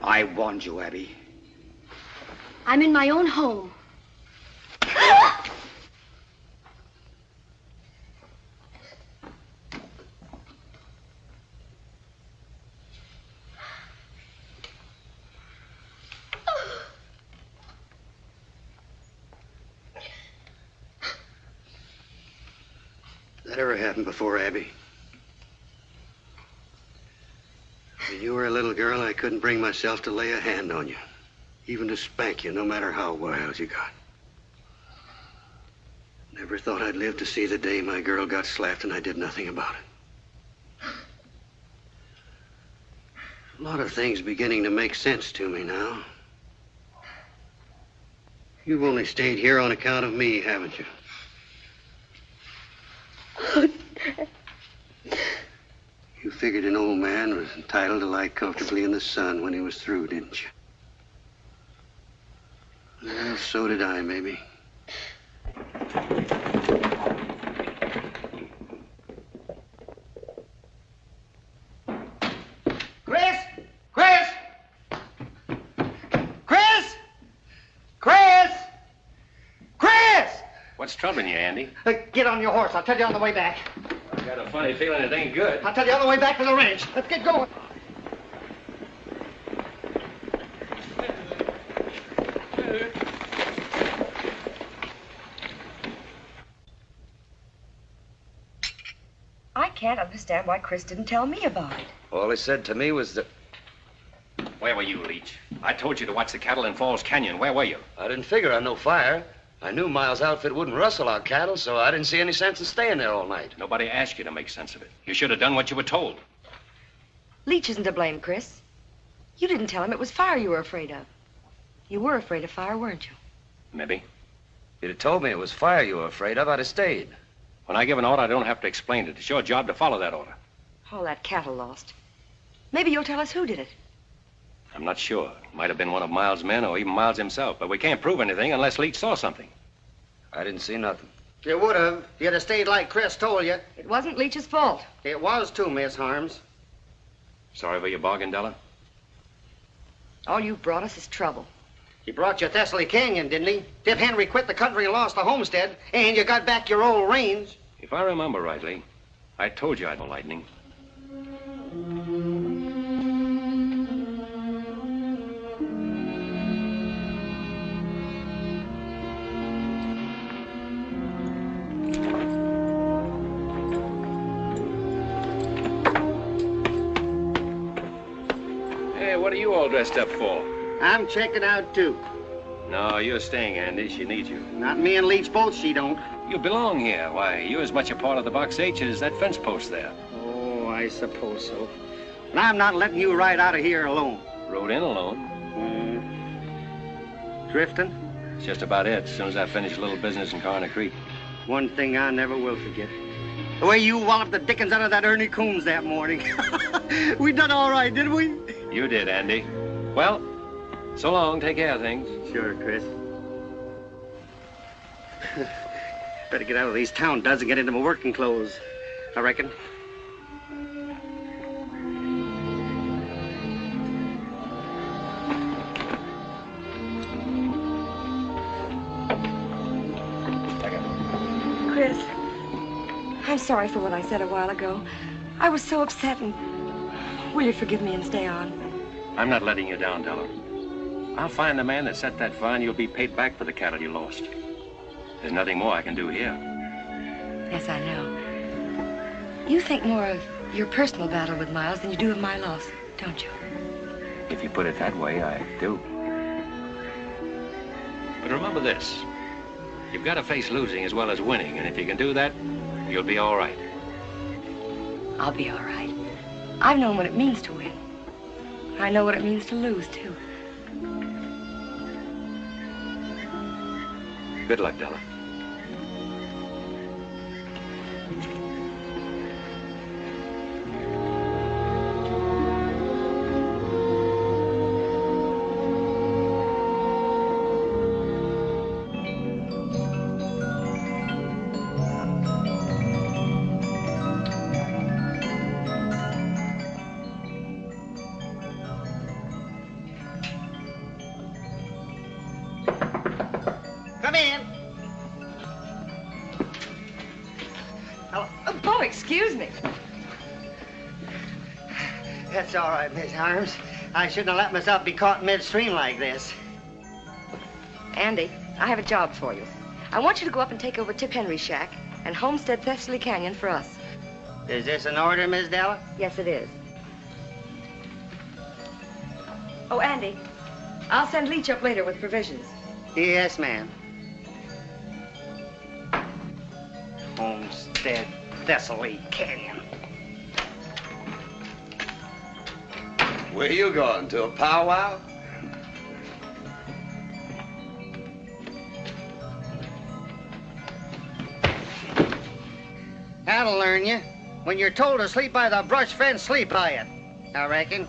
I warned you, Abby. I'm in my own home. That ever happened before, Abby? When you were a little girl, I couldn't bring myself to lay a hand on you, even to spank you, no matter how wild you got. Never thought I'd live to see the day my girl got slapped and I did nothing about it. A lot of things beginning to make sense to me now. You've only stayed here on account of me, haven't you? You figured an old man was entitled to lie comfortably in the sun when he was through, didn't you? Well, so did I, maybe. Chris! Chris! Chris! Chris! Chris! What's troubling you, Andy? Get on your horse. I'll tell you on the way back. I got a funny feeling it ain't good. I'll tell you on the way back to the ranch. Let's get going. I can't understand why Chris didn't tell me about it. All he said to me was that... Where were you, Leach? I told you to watch the cattle in Falls Canyon. Where were you? I didn't figure on no fire. I knew Miles' outfit wouldn't rustle our cattle, so I didn't see any sense in staying there all night. Nobody asked you to make sense of it. You should have done what you were told. Leach isn't to blame, Chris. You didn't tell him it was fire you were afraid of. You were afraid of fire, weren't you? Maybe. If you'd have told me it was fire you were afraid of, I'd have stayed. When I give an order, I don't have to explain it. It's your job to follow that order. All that cattle lost. Maybe you'll tell us who did it. I'm not sure. It might have been one of Miles' men or even Miles himself, but we can't prove anything unless Leach saw something. I didn't see nothing. You would have. You'd have stayed like Chris told you. It wasn't Leach's fault. It was too, Miss Harms. Sorry for your bargain, Della? All you brought us is trouble. He brought you Thessaly Canyon, didn't he? Tip Henry quit the country and lost the homestead, and you got back your old range. If I remember rightly, I told you I'd know lightning. Hey, what are you all dressed up for? I'm checking out, too. No, you're staying, Andy. She needs you. Not me and Leach both, she don't. You belong here. Why, you're as much a part of the Box H as that fence post there. Oh, I suppose so. And I'm not letting you ride out of here alone. Rode in alone. Drifting? It's just about it, as soon as I finish a little business in Corner Creek. One thing I never will forget. The way you walloped the dickens out of that Ernie Coombs that morning. We done all right, didn't we? You did, Andy. Well, so long. Take care of things. Sure, Chris. Better get out of these town duds and get into my working clothes, I reckon. Chris, I'm sorry for what I said a while ago. I was so upset, and will you forgive me and stay on? I'm not letting you down, Della. I'll find the man that set that fire, and you'll be paid back for the cattle you lost. There's nothing more I can do here. Yes, I know. You think more of your personal battle with Miles than you do of my loss, don't you? If you put it that way, I do. But remember this. You've got to face losing as well as winning, and if you can do that, you'll be all right. I'll be all right. I've known what it means to win. I know what it means to lose, too. Good luck, Della. Come in. Oh, excuse me. That's all right, Miss Harms. I shouldn't have let myself be caught midstream like this. Andy, I have a job for you. I want you to go up and take over Tip Henry's shack and homestead Thessaly Canyon for us. Is this an order, Miss Della? Yes, it is. Oh, Andy, I'll send Leach up later with provisions. Yes, ma'am. Homestead Thessaly Canyon. Where you going, to a powwow? That'll learn you. When you're told to sleep by the brush fence, sleep by it, I reckon.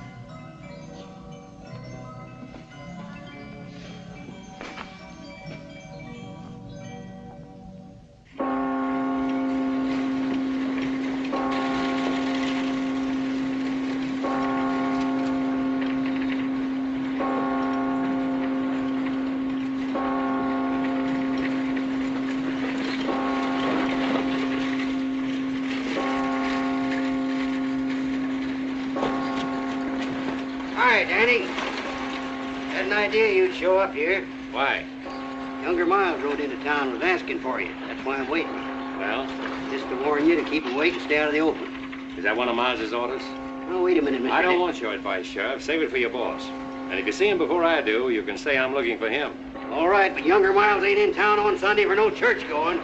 Hi, Danny. Had an idea you'd show up here. Why? Younger Miles rode into town and was asking for you. That's why I'm waiting. Well? Just to warn you to keep awake and stay out of the open. Is that one of Miles's orders? Oh, wait a minute, Mr. I don't Dick. want your advice, Sheriff. Save it for your boss. And if you see him before I do, you can say I'm looking for him. All right, but younger Miles ain't in town on Sunday for no church going.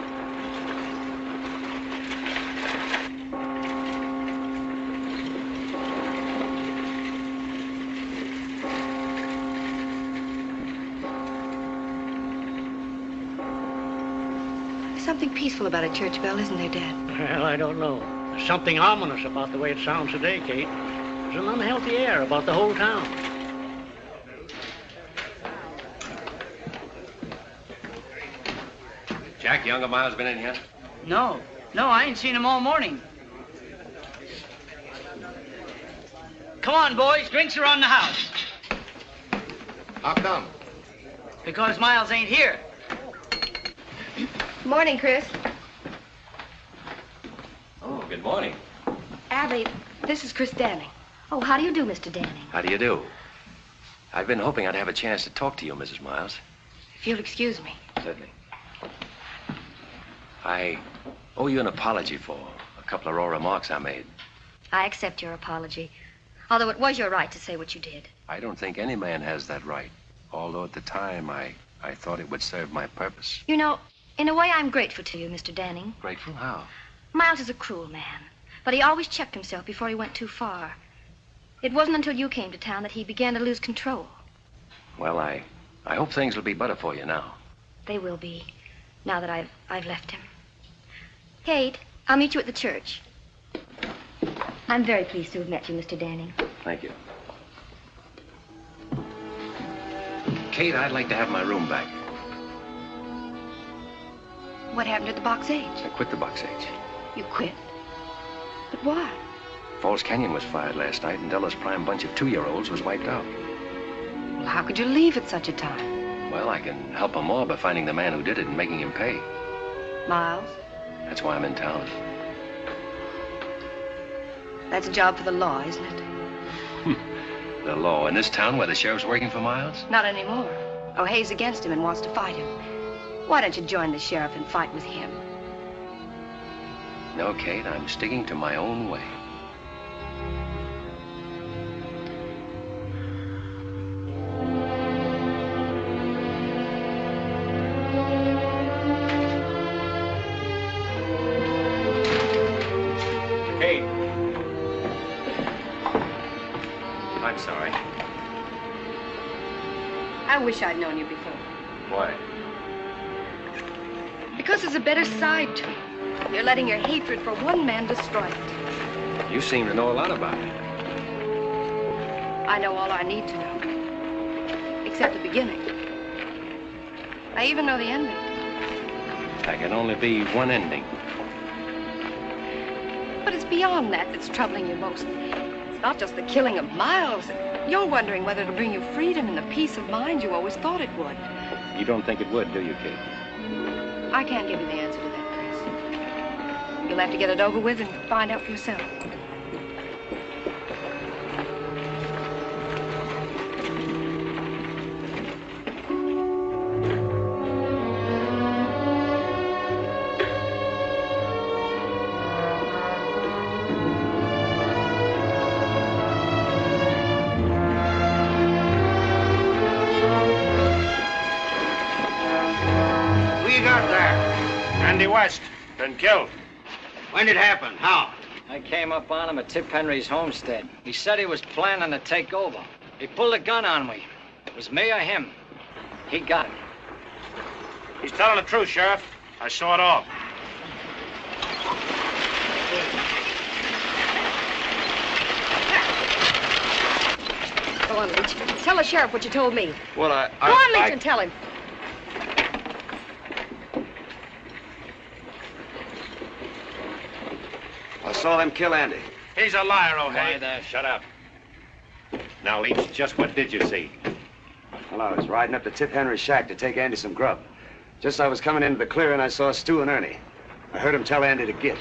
There's something peaceful about a church bell, isn't there, Dad? Well, I don't know. There's something ominous about the way it sounds today, Kate. There's an unhealthy air about the whole town. Jack, younger Miles been in here? No, I ain't seen him all morning. Come on, boys, drinks around the house. How come? Because Miles ain't here. Morning, Chris. Oh, good morning. Abby, this is Chris Danning. Oh, how do you do, Mr. Danning? How do you do? I've been hoping I'd have a chance to talk to you, Mrs. Miles. If you'll excuse me. Certainly. I owe you an apology for a couple of raw remarks I made. I accept your apology, although it was your right to say what you did. I don't think any man has that right, although at the time I thought it would serve my purpose. You know, in a way, I'm grateful to you, Mr. Danning. Grateful? How? Miles is a cruel man, but he always checked himself before he went too far. It wasn't until you came to town that he began to lose control. Well, I hope things will be better for you now. They will be, now that I've left him. Kate, I'll meet you at the church. I'm very pleased to have met you, Mr. Danning. Thank you. Kate, I'd like to have my room back. What happened at the Box H? I quit the Box H. You quit? But why? Falls Canyon was fired last night, and Della's prime bunch of 2-year-olds was wiped out. Well, how could you leave at such a time? Well, I can help them more by finding the man who did it and making him pay. Miles? That's why I'm in town. That's a job for the law, isn't it? The law in this town where the sheriff's working for Miles? Not anymore. O'Hay's against him and wants to fight him. Why don't you join the sheriff and fight with him? No, Kate, I'm sticking to my own way. Kate. I'm sorry. I wish I'd known you before. Why? Because there's a better side to you. You're letting your hatred for one man destroy it. You seem to know a lot about it. I know all I need to know. Except the beginning. I even know the ending. There can only be one ending. But it's beyond that that's troubling you most. It's not just the killing of Miles. You're wondering whether it'll bring you freedom and the peace of mind you always thought it would. You don't think it would, do you, Kate? I can't give you the answer to that, Chris. You'll have to get it over with and find out for yourself. West, been killed. When did it happen? How? I came up on him at Tip Henry's homestead. He said he was planning to take over. He pulled a gun on me. It was me or him. He got him. He's telling the truth, Sheriff. I saw it all. Go on, Leach. Tell the sheriff what you told me. Well, Go on, Leach, and tell him. I saw them kill Andy. He's a liar, O'Hay. Why there? Shut up. Now, Leach, just what did you see? Well, I was riding up to Tip Henry's shack to take Andy some grub. Just as I was coming into the clearing, I saw Stu and Ernie. I heard him tell Andy to get.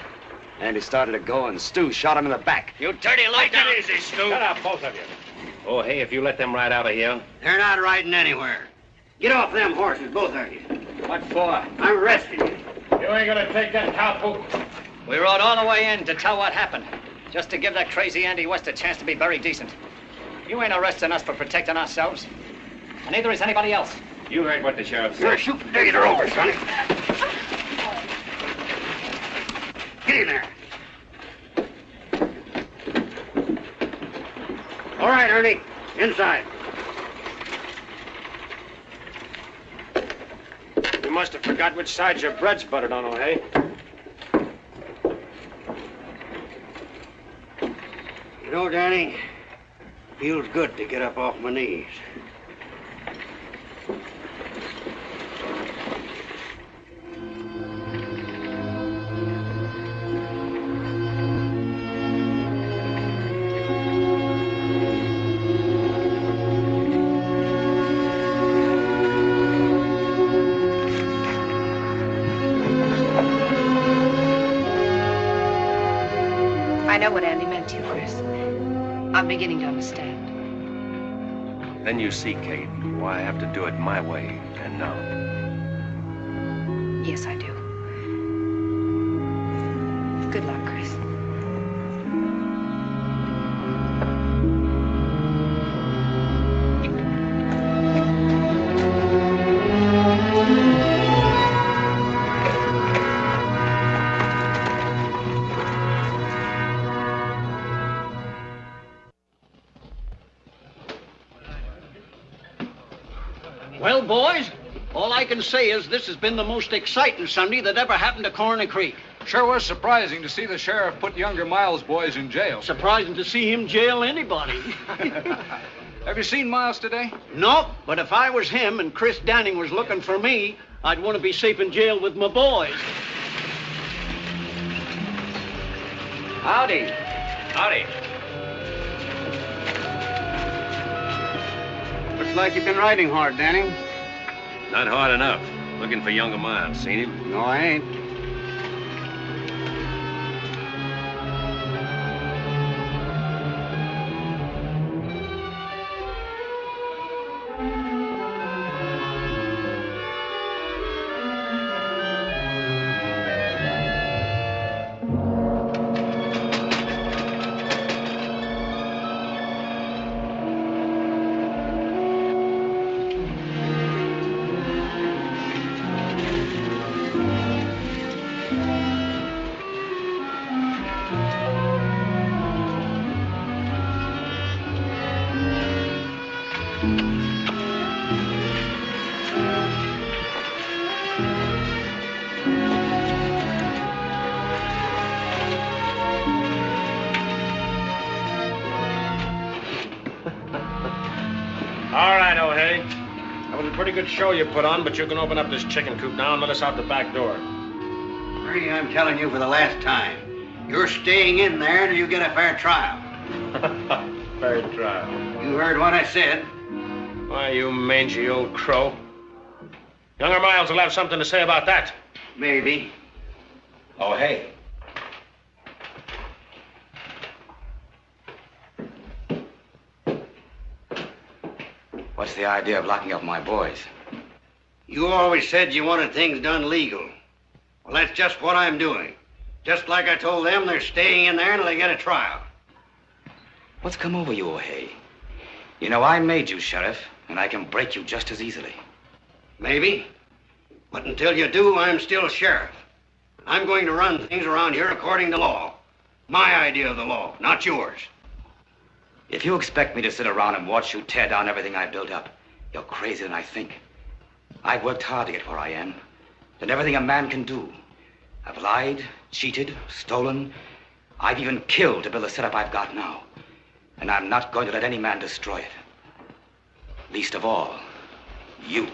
Andy started to go, and Stu shot him in the back. You dirty low down. Take it easy, Stu. Shut up, both of you. O'Hay, if you let them ride out of here. They're not riding anywhere. Get off them horses, both of you. What for? I'm arresting you. You ain't gonna take that cowpoke. We rode all the way in to tell what happened. Just to give that crazy Andy West a chance to be very decent. You ain't arresting us for protecting ourselves. And neither is anybody else. You heard what the sheriff said. You're shooting Gator over, Sonny. Get in there. All right, Ernie. Inside. You must have forgot which side your bread's buttered on, O'Hay. You know, Danny, feels good to get up off my knees. I know what Andy meant to you, Chris. I'm beginning to understand. Then you see, Kate, why I have to do it my way and now. Yes, I do. Good luck, Chris. Well, boys, all I can say is this has been the most exciting Sunday that ever happened to Corner Creek. Sure was surprising to see the sheriff put younger Miles boys in jail. Surprising to see him jail anybody. Have you seen Miles today? Nope, but if I was him and Chris Danning was looking for me, I'd want to be safe in jail with my boys. Howdy. Howdy. Looks like you've been riding hard, Danny. Not hard enough. Looking for younger Miles. Seen him? No, I ain't. All right, O'Hay. That was a pretty good show you put on, but you can open up this chicken coop now and let us out the back door. Ernie, I'm telling you for the last time. You're staying in there until you get a fair trial. Fair trial. You heard what I said. Why, you mangy old crow. Younger Miles will have something to say about that. Maybe. Oh, hey. What's the idea of locking up my boys? You always said you wanted things done legal. Well, that's just what I'm doing. Just like I told them, they're staying in there until they get a trial. What's come over you, O'Hay? You know, I made you sheriff, and I can break you just as easily. Maybe. But until you do, I'm still sheriff. I'm going to run things around here according to law. My idea of the law, not yours. If you expect me to sit around and watch you tear down everything I built up, you're crazier than I think. I've worked hard to get where I am. Done everything a man can do. I've lied, cheated, stolen. I've even killed to build the setup I've got now. And I'm not going to let any man destroy it. Least of all, you.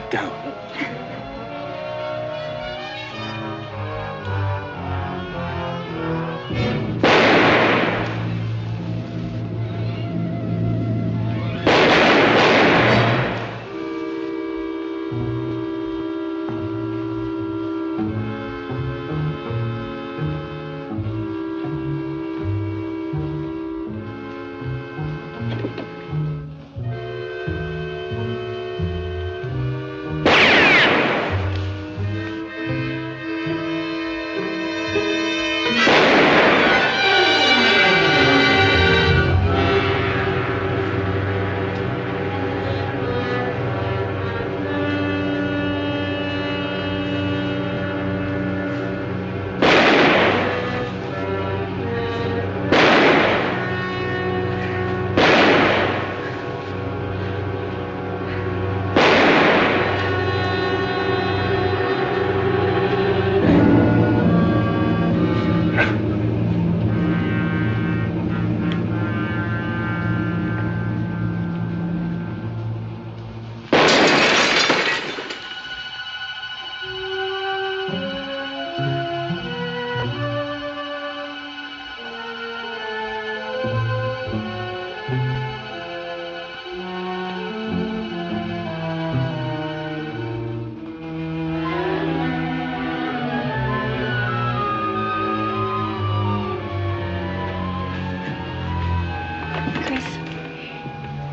Get down.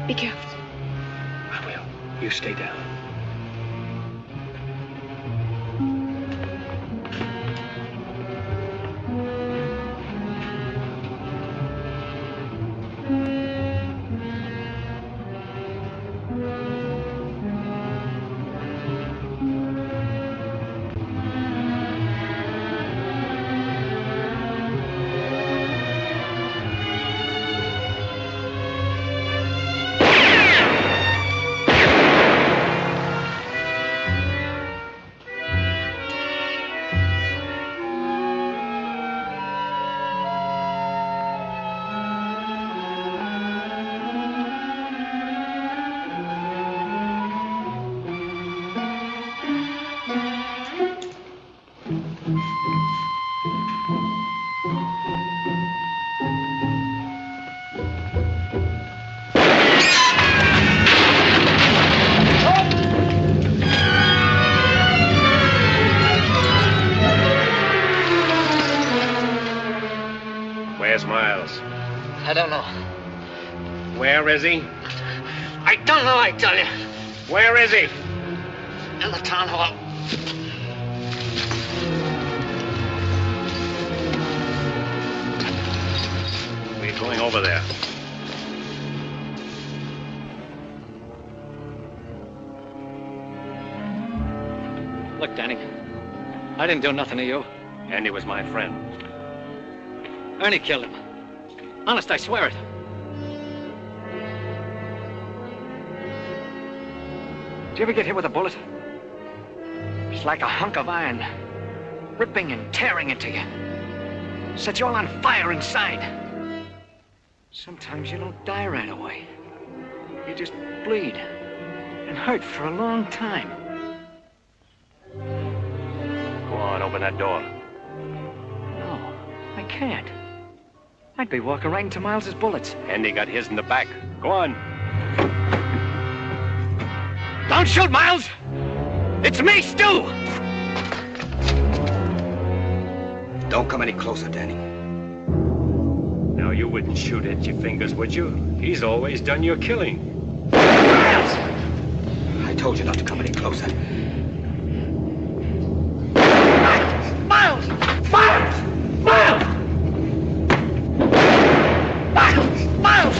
Be careful. I will. You stay down. Where's Miles? I don't know. Where is he? I don't know, I tell you. Where is he? In the town hall. We're going over there. Look, Danny, I didn't do nothing to you. Andy was my friend. Ernie killed him. Honest, I swear it. Did you ever get hit with a bullet? It's like a hunk of iron, ripping and tearing into you. Sets you all on fire inside. Sometimes you don't die right away. You just bleed and hurt for a long time. Go on, open that door. No, I can't. I'd be walking right into Miles's bullets. Andy got his in the back. Go on. Don't shoot, Miles! It's me, Stu! Don't come any closer, Danny. Now, you wouldn't shoot at your fingers, would you? He's always done your killing. Miles! I told you not to come any closer. Miles! Miles! Miles! Miles! Miles!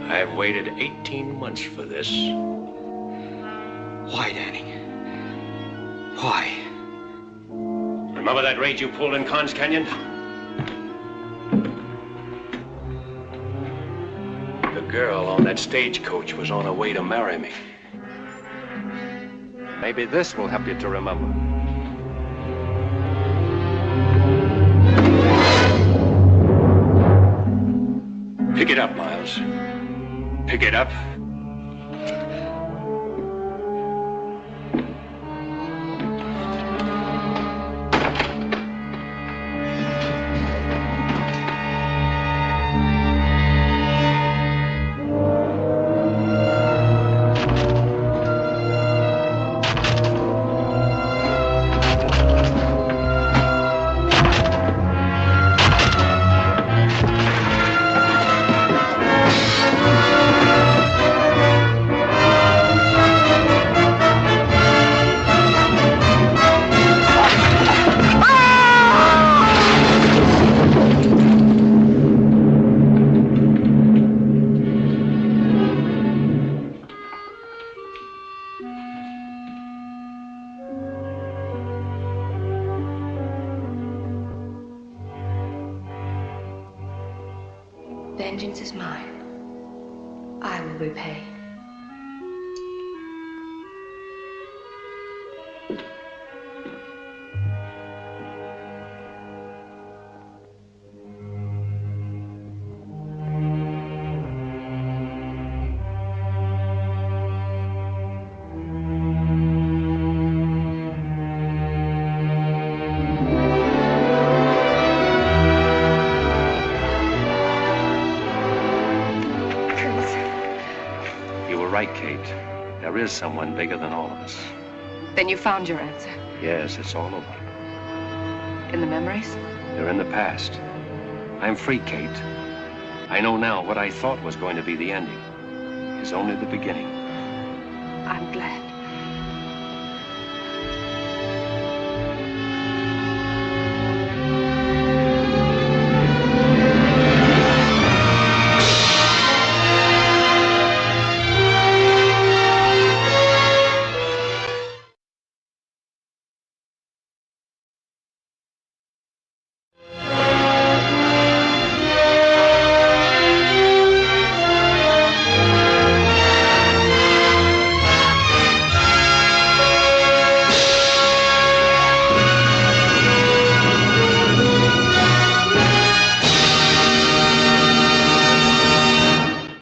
I've waited 18 months for this. Why, Danny? Why? Remember that raid you pulled in Carnes Canyon? girl on that stagecoach was on her way to marry me. Maybe this will help you to remember. Pick it up, Miles. Pick it up. Vengeance is mine. I will repay. Right, Kate. There is someone bigger than all of us. Then you found your answer. Yes, it's all over. In the memories? They're in the past. I'm free, Kate. I know now what I thought was going to be the ending is only the beginning. I'm glad.